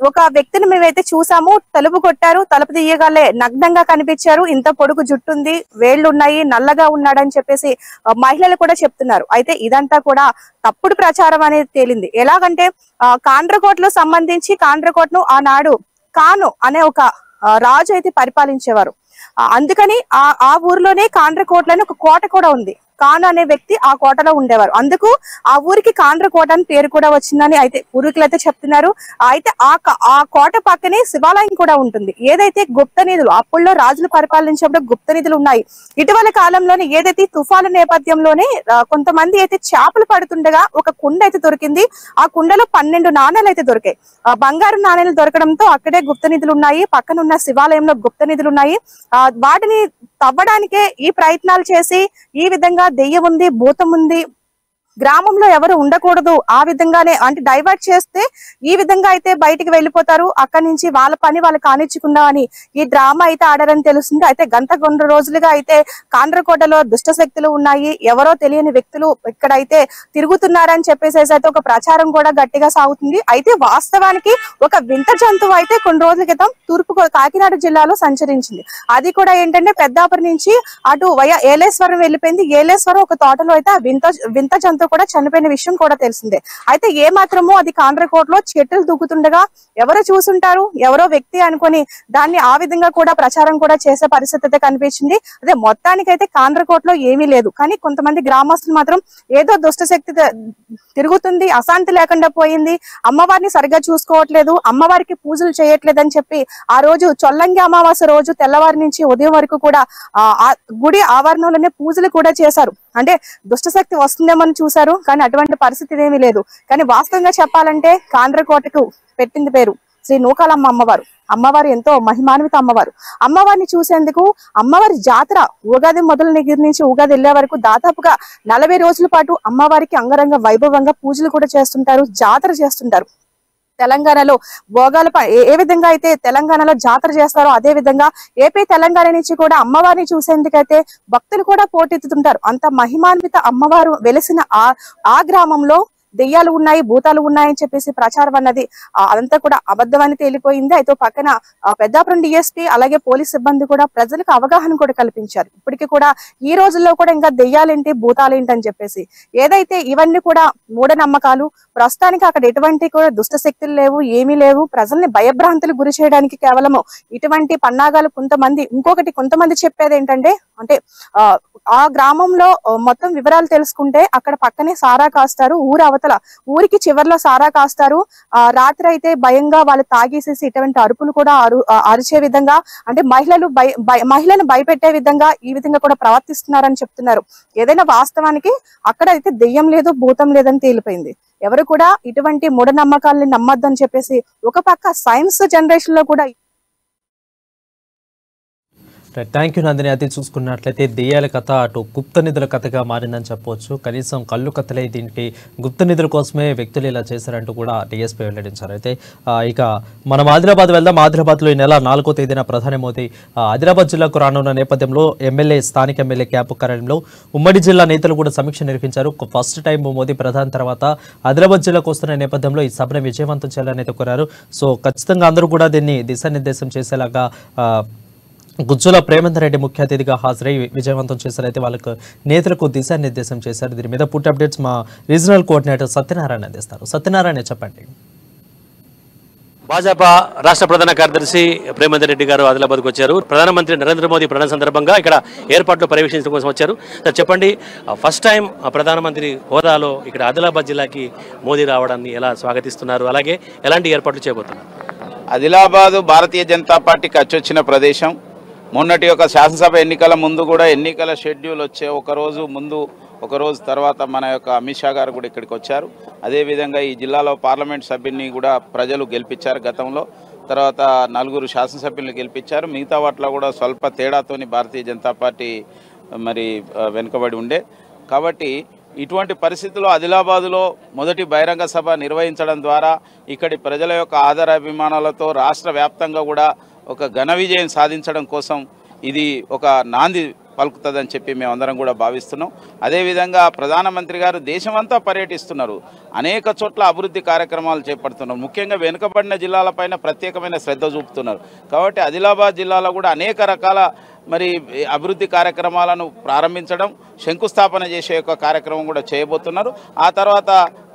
ఒక వ్యక్తిని మేమైతే చూసాము, తలుపు కొట్టారు, తలుపు తీయగానే నగ్నంగా కనిపించారు, ఇంత పొడుగు జుట్టుంది, వేళ్లు ఉన్నాయి, నల్లగా ఉన్నాడని చెప్పేసి మహిళలు కూడా చెప్తున్నారు. అయితే ఇదంతా కూడా తప్పుడు ప్రచారం అనేది తేలింది. ఎలాగంటే కాండ్రకోటలో సంబంధించి కాండ్రకోటను ఆనాడు కాను అనే ఒక రాజు అయితే పరిపాలించేవారు. అందుకని ఆ ఊర్లోనే కాండ్రకోటలోనే ఒక కోట కూడా ఉంది. కాను అనే వ్యక్తి ఆ కోటలో ఉండేవారు. అందుకు ఆ ఊరికి కాండ్రకోట అని పేరు కూడా వచ్చిందని అయితే పూర్వీకులు అయితే చెప్తున్నారు. అయితే ఆ కోట పక్కనే శివాలయం కూడా ఉంటుంది. ఏదైతే గుప్త నిధులు అప్పుల్లో రాజులు పరిపాలించినప్పుడు గుప్త నిధులు ఉన్నాయి. ఇటీవల కాలంలోనే ఏదైతే తుఫాను నేపథ్యంలోనే కొంతమంది అయితే చేపలు పడుతుండగా ఒక కుండ అయితే దొరికింది. ఆ కుండలో 12 నాణేలు అయితే దొరికాయి. బంగారు నాణేలు దొరకడంతో అక్కడే గుప్త నిధులు ఉన్నాయి, పక్కన ఉన్న శివాలయంలో గుప్త నిధులు ఉన్నాయి. వాటిని తవ్వడానికే ఈ ప్రయత్నాలు చేసి ఈ విధంగా దెయ్యం ఉంది, భూతం ఉంది, గ్రామంలో ఎవరు ఉండకూడదు, ఆ విధంగానే అంటే డైవర్ట్ చేస్తే ఈ విధంగా అయితే బయటికి వెళ్ళిపోతారు, అక్కడి నుంచి వాళ్ళ పని వాళ్ళు కానిచ్చకుండా అని ఈ డ్రామా అయితే ఆడారని తెలుస్తుంది. అయితే గంట రోజులుగా అయితే కాండ్రకోటలో దుష్ట శక్తులు ఉన్నాయి, ఎవరో తెలియని వ్యక్తులు ఇక్కడైతే తిరుగుతున్నారని చెప్పేసి అయితే ఒక ప్రచారం కూడా గట్టిగా సాగుతుంది. అయితే వాస్తవానికి ఒక వింత జంతువు అయితే కొన్ని రోజుల క్రితం కాకినాడ జిల్లాలో సంచరించింది. అది కూడా ఏంటంటే పెద్దాపురం నుంచి అటు ఏలేశ్వరం వెళ్ళిపోయింది. ఏలేశ్వరం ఒక తోటలో అయితే ఆ వింత జంతువు గాయాలతో కూడా చనిపోయిన విషయం కూడా తెలిసిందే. అయితే ఏ మాత్రమో అది కాండ్రకోటలో చెట్లు దూకుతుండగా ఎవరో చూసుంటారు, ఎవరో వ్యక్తి అనుకొని దాన్ని ఆ విధంగా కూడా ప్రచారం కూడా చేసే పరిస్థితి అయితే కనిపించింది. అదే మొత్తానికైతే కాండ్రకోటలో ఏమీ లేదు, కానీ కొంతమంది గ్రామస్తులు మాత్రం ఏదో దుష్టశక్తి తిరుగుతుంది, అశాంతి లేకుండా పోయింది, అమ్మవారిని సరిగ్గా చూసుకోవట్లేదు, అమ్మవారికి పూజలు చేయట్లేదు అని చెప్పి ఆ రోజు చొల్లంగి అమావాస్య రోజు తెల్లవారి నుంచి ఉదయం వరకు కూడా గుడి ఆవరణలోనే పూజలు కూడా చేశారు. అంటే దుష్టశక్తి వస్తుందేమని చూశారు, కానీ అటువంటి పరిస్థితి ఏమీ లేదు. కానీ వాస్తవంగా చెప్పాలంటే కాండ్రకోటకు పెట్టింది పేరు శ్రీ నూకాలమ్మ అమ్మవారు. అమ్మవారు ఎంతో మహిమాన్విత అమ్మవారు. అమ్మవారిని చూసేందుకు అమ్మవారి జాతర ఉగాది మొదలు దగ్గర నుంచి ఉగాది వెళ్లే వరకు దాదాపుగా 40 రోజుల పాటు అమ్మవారికి అంగరంగ వైభవంగా పూజలు కూడా చేస్తుంటారు, జాతర చేస్తుంటారు. తెలంగాణలో భోగాల ఏ విధంగా అయితే తెలంగాణలో జాతర చేస్తారో అదే విధంగా ఏపీ తెలంగాణ నుంచి కూడా అమ్మవారిని చూసేందుకైతే భక్తులు కూడా పోటెత్తుతుంటారు. అంత మహిమాన్విత అమ్మవారు వెలిసిన ఆ గ్రామంలో దెయ్యాలు ఉన్నాయి, భూతాలు ఉన్నాయని చెప్పేసి ప్రచారం అన్నది అదంతా కూడా అబద్ధమని తేలిపోయింది. అయితే పక్కన పెద్దాపురం డిఎస్పీ అలాగే పోలీస్ సిబ్బంది కూడా ప్రజలకు అవగాహన కూడా కల్పించారు. ఇప్పటికీ కూడా ఈ రోజుల్లో కూడా ఇంకా దెయ్యాలేంటి భూతాలేంటి అని చెప్పేసి ఏదైతే ఇవన్నీ కూడా మూఢనమ్మకాలు. ప్రస్తుతానికి అక్కడ ఎటువంటి కూడా దుష్ట శక్తులు లేవు, ఏమీ లేవు. ప్రజల్ని భయభ్రాంతులు గురి చేయడానికి కేవలము ఇటువంటి పన్నాగాలు కొంతమంది చెప్పేది ఏంటంటే అంటే ఆ గ్రామంలో మొత్తం వివరాలు తెలుసుకుంటే అక్కడ పక్కనే సారా కాస్తారు, ఊరికి చివర్లో సారా కాస్తారు. రాత్రి అయితే భయంగా వాళ్ళు తాగేసేసి ఇటువంటి అరుపులు కూడా అరిచే విధంగా అంటే మహిళను భయపెట్టే విధంగా ఈ విధంగా కూడా ప్రవర్తిస్తున్నారని చెప్తున్నారు. ఏదైనా వాస్తవానికి అక్కడ అయితే దెయ్యం లేదు, భూతం లేదని తేలిపోయింది. ఎవరు కూడా ఇటువంటి మూఢనమ్మకాలని నమ్మొద్దని చెప్పేసి ఒక పక్క సైన్స్ జనరేషన్ లో కూడా. Thank you Nandini. అది చూసుకున్నట్లయితే దెయ్యాల కథ అటు గుప్త నిధుల కథగా మారిందని చెప్పవచ్చు. కనీసం కళ్ళు కథలే దీనికి గుప్త నిధుల కోసమే వ్యక్తులు ఇలా చేశారంటూ కూడా డిఎస్పీ వెల్లడించారు. అయితే ఇక మనం ఆదిలాబాద్ వెళ్దాం. ఆదిలాబాద్లో ఈ నెల 4వ తేదీన ప్రధాని మోదీ ఆదిలాబాద్ జిల్లాకు రానున్న నేపథ్యంలో స్థానిక ఎమ్మెల్యే క్యాంపు కార్యాలయంలో ఉమ్మడి జిల్లా నేతలు కూడా సమీక్ష నిర్వహించారు. ఫస్ట్ టైం మోదీ ప్రధాని తర్వాత ఆదిలాబాద్ జిల్లాకు వస్తున్న నేపథ్యంలో ఈ సభను విజయవంతం చేయాలని అయితే కోరారు. సో ఖచ్చితంగా అందరూ కూడా దీన్ని దిశానిర్దేశం చేసేలాగా గుజ్జుల ప్రేమేందర్ రెడ్డి ముఖ్య అతిథిగా హాజరై విజయవంతం చేశారైతే వాళ్ళకు నేతలకు దిశానిర్దేశం చేశారు. దీని మీద పూర్తి అప్డేట్స్ మా రీజనల్ కోఆర్డినేటర్ సత్యనారాయణ అందిస్తారు. సత్యనారాయణ చెప్పండి. భాజపా రాష్ట్ర ప్రధాన కార్యదర్శి ప్రేమేందర్ రెడ్డి గారు ఆదిలాబాద్కు వచ్చారు. ప్రధానమంత్రి నరేంద్ర మోదీ ప్రధాన సందర్భంగా ఇక్కడ ఏర్పాట్లు పర్యవేక్షించడం కోసం వచ్చారు. చెప్పండి, ఫస్ట్ టైం ప్రధానమంత్రి హోదాలో ఇక్కడ ఆదిలాబాద్ జిల్లాకి మోదీ రావడాన్ని ఎలా స్వాగతిస్తున్నారు, అలాగే ఎలాంటి ఏర్పాట్లు చేయబోతున్నారు? ఆదిలాబాద్ భారతీయ జనతా పార్టీకి అచ్చొచ్చిన ప్రదేశం. మొన్నటి యొక్క శాసనసభ ఎన్నికల ముందు కూడా ఎన్నికల షెడ్యూల్ వచ్చే ఒకరోజు ముందు ఒకరోజు తర్వాత మన యొక్క అమిత్ షా గారు కూడా ఇక్కడికి వచ్చారు. అదేవిధంగా ఈ జిల్లాలో పార్లమెంట్ సభ్యుని కూడా ప్రజలు గెలిపించారు గతంలో. తర్వాత 4 శాసనసభ్యులను గెలిపించారు. మిగతా వాటిలో కూడా స్వల్ప తేడాతోని భారతీయ జనతా పార్టీ మరి వెనుకబడి ఉండే. కాబట్టి ఇటువంటి పరిస్థితుల్లో ఆదిలాబాదులో మొదటి బహిరంగ సభ నిర్వహించడం ద్వారా ఇక్కడి ప్రజల యొక్క ఆదరాభిమానాలతో రాష్ట్ర వ్యాప్తంగా కూడా ఒక ఘన విజయం సాధించడం కోసం ఇది ఒక నాంది పలుకుతుందని చెప్పి మేమందరం కూడా భావిస్తున్నాం. అదేవిధంగా ప్రధానమంత్రి గారు దేశమంతా పర్యటిస్తున్నారు, అనేక చోట్ల అభివృద్ధి కార్యక్రమాలు చేపడుతున్నారు. ముఖ్యంగా వెనుకబడిన జిల్లాలపైన ప్రత్యేకమైన శ్రద్ధ చూపుతున్నారు. కాబట్టి ఆదిలాబాద్ జిల్లాలో కూడా అనేక రకాల మరి అభివృద్ధి కార్యక్రమాలను ప్రారంభించడం, శంకుస్థాపన చేసే యొక్క కార్యక్రమం కూడా చేయబోతున్నారు. ఆ తర్వాత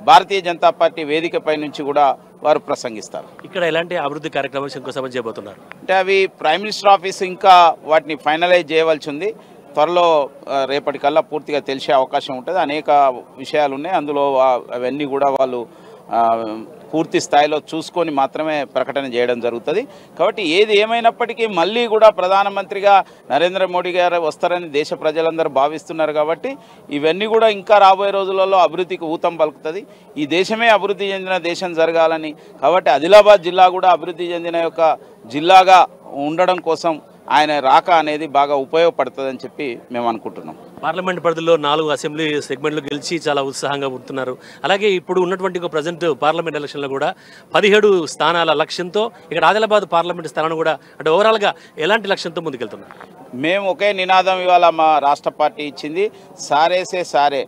భారతీయ జనతా పార్టీ వేదికపై నుంచి కూడా వారు ప్రసంగిస్తారు. ఇక్కడ ఎలాంటి అభివృద్ధి కార్యక్రమాలు శంకుస్థాపన చేయబోతున్నారు అంటే అవి ప్రైమ్ మినిస్టర్ ఆఫీస్ ఇంకా వాటిని ఫైనలైజ్ చేయవలసి ఉంది. త్వరలో రేపటికల్లా పూర్తిగా తెలిసే అవకాశం ఉంటుంది. అనేక విషయాలు ఉన్నాయి, అందులో అవన్నీ కూడా వాళ్ళు పూర్తి స్థాయిలో చూసుకొని మాత్రమే ప్రకటన చేయడం జరుగుతుంది. కాబట్టి ఏది ఏమైనప్పటికీ మళ్ళీ కూడా ప్రధానమంత్రిగా నరేంద్ర మోడీ గారు వస్తారని దేశ ప్రజలందరూ భావిస్తున్నారు. కాబట్టి ఇవన్నీ కూడా ఇంకా రాబోయే రోజులలో అభివృద్ధికి ఊతం పలుకుతుంది. ఈ దేశమే అభివృద్ధి చెందిన దేశం జరగాలని, కాబట్టి ఆదిలాబాద్ జిల్లా కూడా అభివృద్ధి చెందిన యొక్క జిల్లాగా ఉండడం కోసం ఆయన రాక అనేది బాగా ఉపయోగపడుతుందని చెప్పి మేము అనుకుంటున్నాం. పార్లమెంట్ పరిధిలో 4 అసెంబ్లీ సెగ్మెంట్లు గెలిచి చాలా ఉత్సాహంగా ఉంటున్నారు. అలాగే ఇప్పుడు ఉన్నటువంటి ప్రజెంట్ పార్లమెంట్ ఎలక్షన్లో కూడా 17 స్థానాల లక్ష్యంతో ఇక్కడ ఆదిలాబాద్ పార్లమెంట్ స్థానాన్ని కూడా అంటే ఓవరాల్గా ఎలాంటి లక్ష్యంతో ముందుకెళ్తున్నారు? మేము ఒకే నినాదం ఇవాళ మా రాష్ట్ర పార్టీ ఇచ్చింది, సారే సే సారే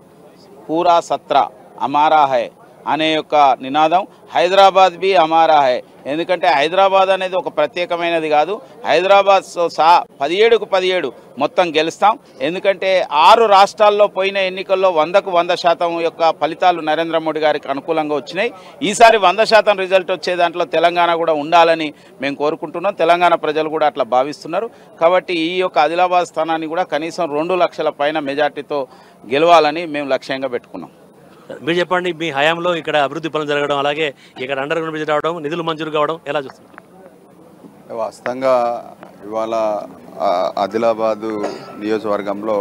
పూరా సత్రా అమారా హై అనే యొక్క నినాదం. హైదరాబాద్ బి హమారా హై, ఎందుకంటే హైదరాబాద్ అనేది ఒక ప్రత్యేకమైనది కాదు. హైదరాబాద్ సహా 17కు 17 మొత్తం గెలుస్తాం. ఎందుకంటే 6 రాష్ట్రాల్లో పోయిన ఎన్నికల్లో 100కు 100% యొక్క ఫలితాలు నరేంద్ర మోడీ గారికి అనుకూలంగా వచ్చినాయి. ఈసారి 100% రిజల్ట్ వచ్చే దాంట్లో తెలంగాణ కూడా ఉండాలని మేము కోరుకుంటున్నాం. తెలంగాణ ప్రజలు కూడా అట్లా భావిస్తున్నారు. కాబట్టి ఈ యొక్క ఆదిలాబాద్ స్థానాన్ని కూడా కనీసం 2 లక్షల పైన మెజార్టీతో గెలవాలని మేము లక్ష్యంగా పెట్టుకున్నాం. మీరు చెప్పండి, మీ హయాంలో ఇక్కడ అభివృద్ధి పనులు జరగడం, అలాగే ఇక్కడ అండర్ గ్రౌండ్ బ్రిడ్జ్ రావడం, నిధులు మంజూరు కావడం ఎలా చూస్తున్నారు? వాస్తవంగా ఇవాళ ఆదిలాబాదు నియోజకవర్గంలో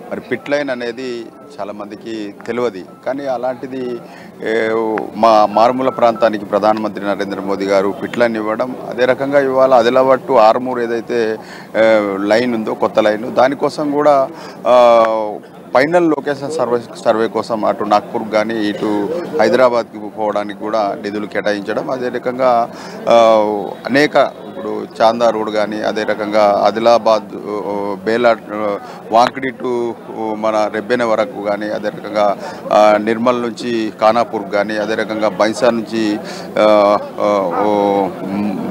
మరి పిట్ లైన్ అనేది చాలామందికి తెలియదు. కానీ అలాంటిది మా మారుమూల ప్రాంతానికి ప్రధానమంత్రి నరేంద్ర మోదీ గారు పిట్ లైన్ ఇవ్వడం, అదే రకంగా ఇవాళ ఆదిలాబాద్ టు ఆర్మూర్ ఏదైతే లైన్ ఉందో కొత్త లైన్, దానికోసం కూడా ఫైనల్ లొకేషన్ సర్వే కోసం అటు నాగ్పూర్ కానీ ఇటు హైదరాబాద్కి పోవడానికి కూడా నిధులు కేటాయించడం, అదే రకంగా అనేక ఇప్పుడు చాందా రోడ్ కానీ, అదే రకంగా ఆదిలాబాద్ బేలా వాంకిడి టు మన రెబ్బెన వరకు కానీ, అదే రకంగా నిర్మల్ నుంచి ఖానాపూర్ కానీ, అదే రకంగా బైన్సా నుంచి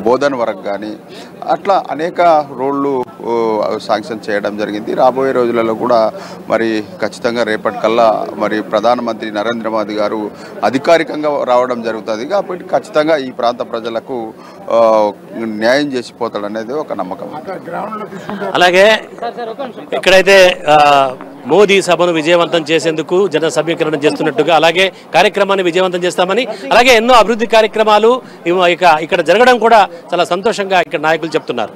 బోధన్ వరకు కానీ అట్లా అనేక రోడ్లు శాంక్షన్ చేయడం జరిగింది. రాబోయే రోజులలో కూడా మరి ఖచ్చితంగా రేపటికల్లా మరి ప్రధానమంత్రి నరేంద్ర మోదీ గారు అధికారికంగా రావడం జరుగుతుంది. కాబట్టి ఖచ్చితంగా ఈ ప్రాంత ప్రజలకు న్యాయం చేసిపోతాడనేది ఒక నమ్మకం. అలాగే ఇక్కడైతే మోదీ సభను విజయవంతం చేసేందుకు జన సమీకరణ చేస్తున్నట్టుగా, అలాగే కార్యక్రమాన్ని విజయవంతం చేస్తామని, అలాగే ఎన్నో అభివృద్ధి కార్యక్రమాలు ఇక్కడ జరగడం కూడా చాలా సంతోషంగా ఇక్కడ నాయకులు చెప్తున్నారు.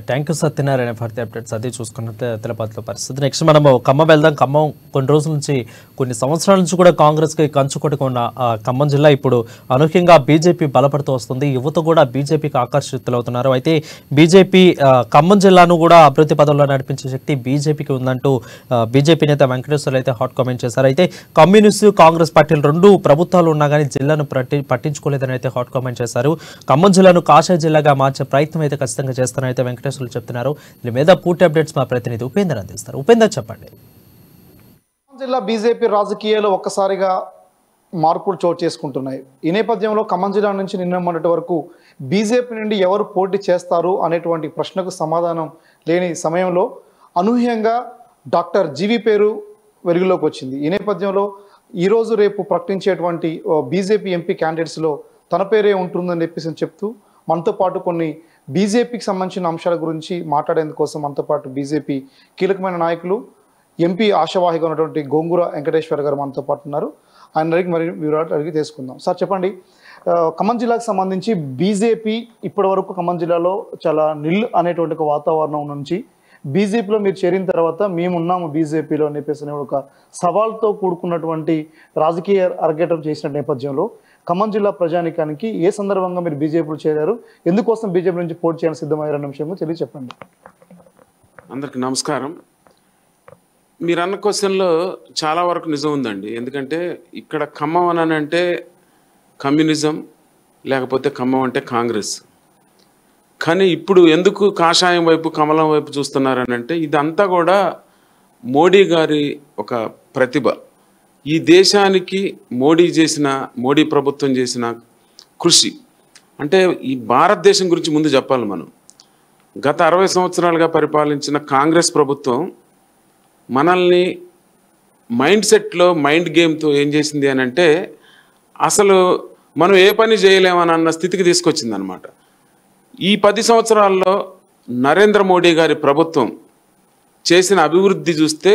Thank you Satyanarayana for the updates. అది చూసుకున్నట్టు తిరుపతిలో పరిస్థితి. నెక్స్ట్ మనం ఖమ్మం వెళ్దాం. ఖమ్మం కొన్ని రోజుల నుంచి, కొన్ని సంవత్సరాల నుంచి కూడా కాంగ్రెస్కి కంచుకొట్టుకు ఉన్న ఖమ్మం జిల్లా ఇప్పుడు అనూహ్యంగా బీజేపీ బలపడుతూ వస్తుంది. యువత కూడా బీజేపీకి ఆకర్షితులవుతున్నారు. అయితే బీజేపీ ఖమ్మం జిల్లాను కూడా అభివృద్ధి పదంలో నడిపించే శక్తి బీజేపీకి ఉందంటూ బీజేపీ నేత వెంకటేశ్వర్లు అయితే హాట్ కామెంట్ చేశారు. అయితే కమ్యూనిస్టు కాంగ్రెస్ పార్టీలు రెండు ప్రభుత్వాలు ఉన్నా కానీ జిల్లాను పట్టించుకోలేదని అయితే హాట్ కామెంట్ చేశారు. ఖమ్మం జిల్లాను కాషాయ జిల్లాగా మార్చే ప్రయత్నం అయితే ఖచ్చితంగా చేస్తారని అయితే వెంకటేశ్వర్లు చెప్తున్నారు. దీని మీద పూర్తి అప్డేట్స్ మా ప్రతినిధి ఉపేందర్ అందిస్తారు. ఉపేందర్, చెప్పండి. జిల్లా బీజేపీ రాజకీయాలు ఒక్కసారిగా మార్పులు చోటు చేసుకుంటున్నాయి. ఈ నేపథ్యంలో ఖమ్మం జిల్లా నుంచి నిన్న మొన్నటి వరకు బీజేపీ నుండి ఎవరు పోటీ చేస్తారు అనేటువంటి ప్రశ్నకు సమాధానం లేని సమయంలో అనూహ్యంగా డాక్టర్ జీవి పేరు వెలుగులోకి వచ్చింది. ఈ నేపథ్యంలో ఈరోజు రేపు ప్రకటించేటువంటి బీజేపీ ఎంపీ క్యాండిడేట్స్లో తన పేరే ఉంటుందని చెప్పేసి చెప్తూ మనతో పాటు కొన్ని బీజేపీకి సంబంధించిన అంశాల గురించి మాట్లాడేందుకోసం మనతో పాటు బీజేపీ కీలకమైన నాయకులు ఎంపీ ఆశావాహిగా ఉన్నటువంటి గోంగూర వెంకటేశ్వర గారు మనతో పాటు ఉన్నారు. ఆయన అడిగి మరి వివరాలు అడిగి తెలుసుకుందాం. సార్ చెప్పండి, ఖమ్మం జిల్లాకు సంబంధించి బీజేపీ ఇప్పటి వరకు ఖమ్మం జిల్లాలో చాలా నిల్ అనేటువంటి ఒక వాతావరణం నుంచి బీజేపీలో మీరు చేరిన తర్వాత మేమున్నాము బీజేపీలో అని చెప్పేసి ఒక సవాల్తో కూడుకున్నటువంటి రాజకీయ అరగేటం చేసిన నేపథ్యంలో ఖమ్మం జిల్లా ప్రజానికానికి ఏ సందర్భంగా మీరు బీజేపీలో చేరారు, ఎందుకోసం బీజేపీ నుంచి పోటీ చేయాలని సిద్ధమయ్యారన్న విషయం తెలియ చెప్పండి. అందరికి నమస్కారం. మీరు అన్న క్వశ్చన్లో చాలా వరకు నిజం ఉందండి. ఎందుకంటే ఇక్కడ ఖమ్మం అని అంటే కమ్యూనిజం, లేకపోతే ఖమ్మం అంటే కాంగ్రెస్. కానీ ఇప్పుడు ఎందుకు కాషాయం వైపు కమలం వైపు చూస్తున్నారని అంటే ఇదంతా కూడా మోడీ గారి ఒక ప్రతిభ. ఈ దేశానికి మోడీ ప్రభుత్వం చేసిన కృషి అంటే ఈ భారతదేశం గురించి ముందు చెప్పాలి మనం. గత 60 సంవత్సరాలుగా పరిపాలించిన కాంగ్రెస్ ప్రభుత్వం మనల్ని మైండ్ సెట్లో మైండ్ గేమ్తో ఏం చేసింది అని అంటే అసలు మనం ఏ పని చేయలేమని అన్న స్థితికి తీసుకొచ్చింది అనమాట. ఈ 10 సంవత్సరాల్లో నరేంద్ర మోడీ గారి ప్రభుత్వం చేసిన అభివృద్ధి చూస్తే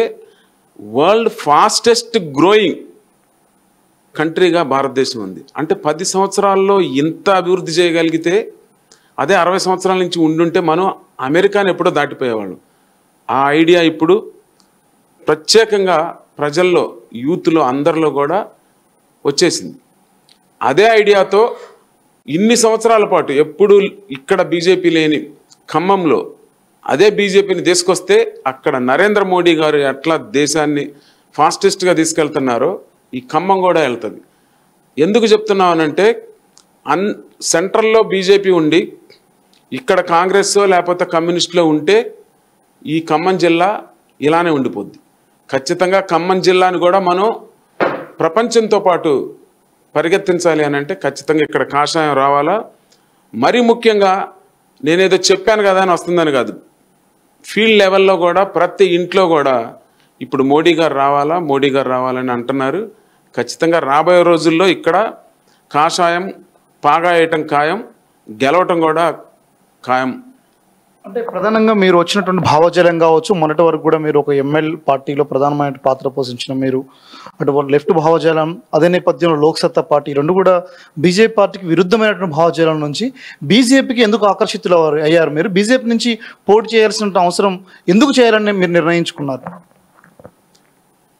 వరల్డ్ ఫాస్టెస్ట్ గ్రోయింగ్ కంట్రీగా భారతదేశం ఉంది. అంటే 10 సంవత్సరాల్లో ఇంత అభివృద్ధి చేయగలిగితే అదే 60 సంవత్సరాల నుంచి ఉండుంటే మనం అమెరికాని ఎప్పుడో దాటిపోయేవాళ్ళం. ఆ ఐడియా ఇప్పుడు ప్రత్యేకంగా ప్రజల్లో, యూత్లో, అందరిలో కూడా వచ్చేసింది. అదే ఐడియాతో ఇన్ని సంవత్సరాల పాటు ఎప్పుడు ఇక్కడ బీజేపీ లేని ఖమ్మంలో అదే బీజేపీని తీసుకొస్తే అక్కడ నరేంద్ర మోడీ గారు ఎట్లా దేశాన్ని ఫాస్టెస్ట్గా తీసుకెళ్తున్నారో ఈ ఖమ్మం కూడా వెళ్తుంది. ఎందుకు చెప్తున్నామనంటే సెంట్రల్లో బీజేపీ ఉండి ఇక్కడ కాంగ్రెస్ లేకపోతే కమ్యూనిస్టులో ఉంటే ఈ ఖమ్మం జిల్లా ఇలానే ఉండిపోద్ది. ఖచ్చితంగా ఖమ్మం జిల్లాని కూడా మనం ప్రపంచంతో పాటు పరిగెత్తించాలి అని అంటే ఖచ్చితంగా ఇక్కడ కాషాయం రావాలా. మరీ ముఖ్యంగా నేనేదో చెప్పాను కదా అని వస్తుందని కాదు, ఫీల్డ్ లెవెల్లో కూడా ప్రతి ఇంట్లో కూడా ఇప్పుడు మోడీ గారు రావాలని అంటున్నారు. ఖచ్చితంగా రాబోయే రోజుల్లో ఇక్కడ కాషాయం పాగా వేయటం ఖాయం, గెలవటం కూడా ఖాయం. అంటే ప్రధానంగా మీరు వచ్చినటువంటి భావజాలం కావచ్చు, మొన్నటి వరకు కూడా మీరు ఒక ఎంఎల్ పార్టీలో ప్రధానమైన పాత్ర పోషించిన మీరు అటువంటి లెఫ్ట్ భావజాలం, అదే నేపథ్యంలో లోక్సత్తా పార్టీ రెండు కూడా బీజేపీ పార్టీకి విరుద్ధమైనటువంటి భావజాలం నుంచి బీజేపీకి ఎందుకు ఆకర్షితులు అయ్యారు? మీరు బీజేపీ నుంచి పోటీ చేయాల్సిన అవసరం ఎందుకు చేయాలని మీరు నిర్ణయించుకున్నారు?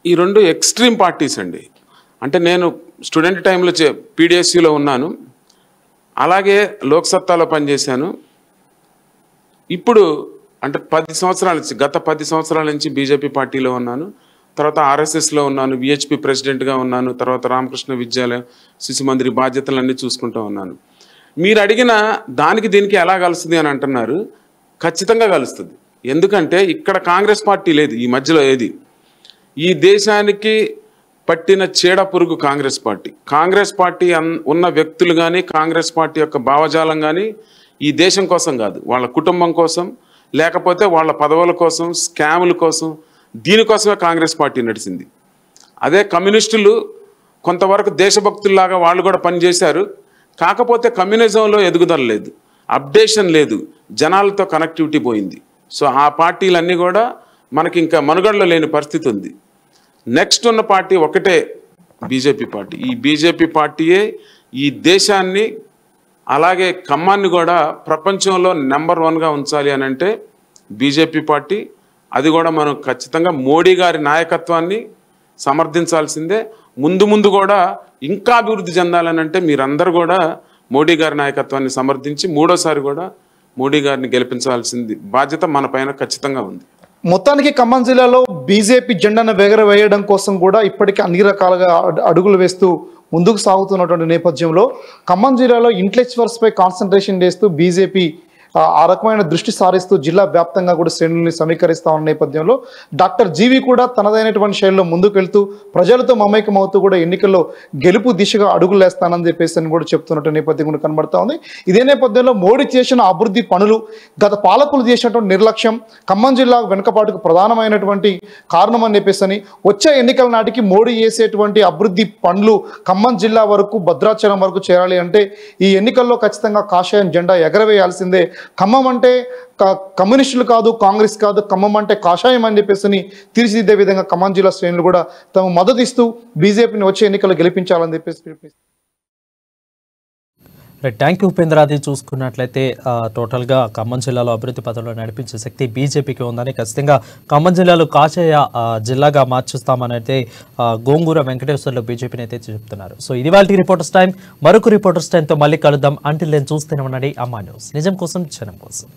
ఈ రెండు ఎక్స్ట్రీమ్ పార్టీస్ అండి. అంటే నేను స్టూడెంట్ టైంలో పీడిఎస్యూలో ఉన్నాను, అలాగే లోక్సత్తాలో పనిచేశాను. ఇప్పుడు అంటే 10 సంవత్సరాల నుంచి, గత 10 సంవత్సరాల నుంచి బీజేపీ పార్టీలో ఉన్నాను. తర్వాత ఆర్ఎస్ఎస్లో ఉన్నాను, విహెచ్పి ప్రెసిడెంట్గా ఉన్నాను. తర్వాత రామకృష్ణ విద్యాలయం శిశు మందిరి బాధ్యతలన్నీ చూసుకుంటూ ఉన్నాను. మీరు అడిగిన దానికి దీనికి ఎలా కలుస్తుంది అని అంటున్నారు. ఖచ్చితంగా కలుస్తుంది. ఎందుకంటే ఇక్కడ కాంగ్రెస్ పార్టీ లేదు ఈ మధ్యలో. ఏది ఈ దేశానికి పట్టిన చీడ పురుగు కాంగ్రెస్ పార్టీ. కాంగ్రెస్ పార్టీ ఉన్న వ్యక్తులు కానీ, కాంగ్రెస్ పార్టీ యొక్క భావజాలం కానీ ఈ దేశం కోసం కాదు, వాళ్ళ కుటుంబం కోసం, లేకపోతే వాళ్ళ పదవుల కోసం, స్కాముల కోసం, దీనికోసమే కాంగ్రెస్ పార్టీ నడిచింది. అదే కమ్యూనిస్టులు కొంతవరకు దేశభక్తుల్లాగా వాళ్ళు కూడా పనిచేశారు. కాకపోతే కమ్యూనిజంలో ఎదుగుదల లేదు, అప్డేషన్ లేదు, జనాలతో కనెక్టివిటీ పోయింది. సో ఆ పార్టీలన్నీ కూడా మనకి ఇంకా మనుగడలో లేని పరిస్థితి ఉంది. నెక్స్ట్ ఉన్న పార్టీ ఒకటే బీజేపీ పార్టీ. ఈ బీజేపీ పార్టీయే ఈ దేశాన్ని, అలాగే ఖమ్మాన్ని కూడా ప్రపంచంలో నెంబర్ 1గా ఉంచాలి అని అంటే బీజేపీ పార్టీ. అది కూడా మనం ఖచ్చితంగా మోడీ గారి నాయకత్వాన్ని సమర్థించాల్సిందే. ముందు కూడా ఇంకా అభివృద్ధి చెందాలని అంటే మీరందరూ కూడా మోడీ గారి నాయకత్వాన్ని సమర్థించి మూడోసారి కూడా మోడీ గారిని గెలిపించాల్సింది బాధ్యత మన పైన ఖచ్చితంగా ఉంది. మొత్తానికి ఖమ్మం జిల్లాలో బీజేపీ జెండాను ఎగరవేయడం కోసం కూడా ఇప్పటికీ అన్ని రకాలుగా అడుగులు వేస్తూ ముందుకు సాగుతున్నటువంటి నేపథ్యంలో ఖమ్మం జిల్లాలో ఇంటెలెక్చువల్స్ పై కాన్సన్ట్రేషన్ చేస్తూ బీజేపీ ఆ రకమైన దృష్టి సారిస్తూ జిల్లా వ్యాప్తంగా కూడా శ్రేణుల్ని సమీకరిస్తా ఉన్న నేపథ్యంలో డాక్టర్ జీవి కూడా తనదైనటువంటి శైలిలో ముందుకు వెళ్తూ ప్రజలతో మమేకమవుతూ కూడా ఎన్నికల్లో గెలుపు దిశగా అడుగులు వేస్తానని చెప్పేసి కూడా చెప్తున్నట్టు నేపథ్యం కూడా కనబడతా ఉంది. ఇదే నేపథ్యంలో మోడీ చేసిన అభివృద్ధి పనులు, గత పాలకులు చేసినటువంటి నిర్లక్ష్యం ఖమ్మం జిల్లా వెనుకబాటుకు ప్రధానమైనటువంటి కారణం అని చెప్పేసి వచ్చే ఎన్నికల నాటికి మోడీ చేసేటువంటి అభివృద్ధి పనులు ఖమ్మం జిల్లా వరకు, భద్రాచలం వరకు చేరాలి అంటే ఈ ఎన్నికల్లో ఖచ్చితంగా కాషాయం జెండా ఎగరవేయాల్సిందే. ఖమ్మం అంటే కమ్యూనిస్టులు కాదు, కాంగ్రెస్ కాదు, ఖమ్మం అంటే కాషాయం అని చెప్పేసి తీర్చిదిద్దే విధంగా ఖమ్మం జిల్లా శ్రేణులు కూడా తమ మద్దతు ఇస్తూ బీజేపీని వచ్చే ఎన్నికల్లో గెలిపించాలని చెప్పేసి. Thank you Upendra. అది చూసుకున్నట్లయితే టోటల్గా ఖమ్మం జిల్లాలో అభివృద్ధి పథంలో నడిపించే శక్తి బీజేపీకి ఉందని, ఖచ్చితంగా ఖమ్మం జిల్లాలో కాషాయ జిల్లాగా మార్చుస్తామని అయితే గోంగూర వెంకటేశ్వర్లు బీజేపీని అయితే చెప్తున్నారు. సో ఇది వాళ్ళ రిపోర్టర్స్ టైం. మరొక రిపోర్టర్స్ టైంతో మళ్ళీ కలుద్దాం. అంటిల్ నేను చూస్తూనే ఉండండి అమ్మా న్యూస్, నిజం కోసం జనం కోసం.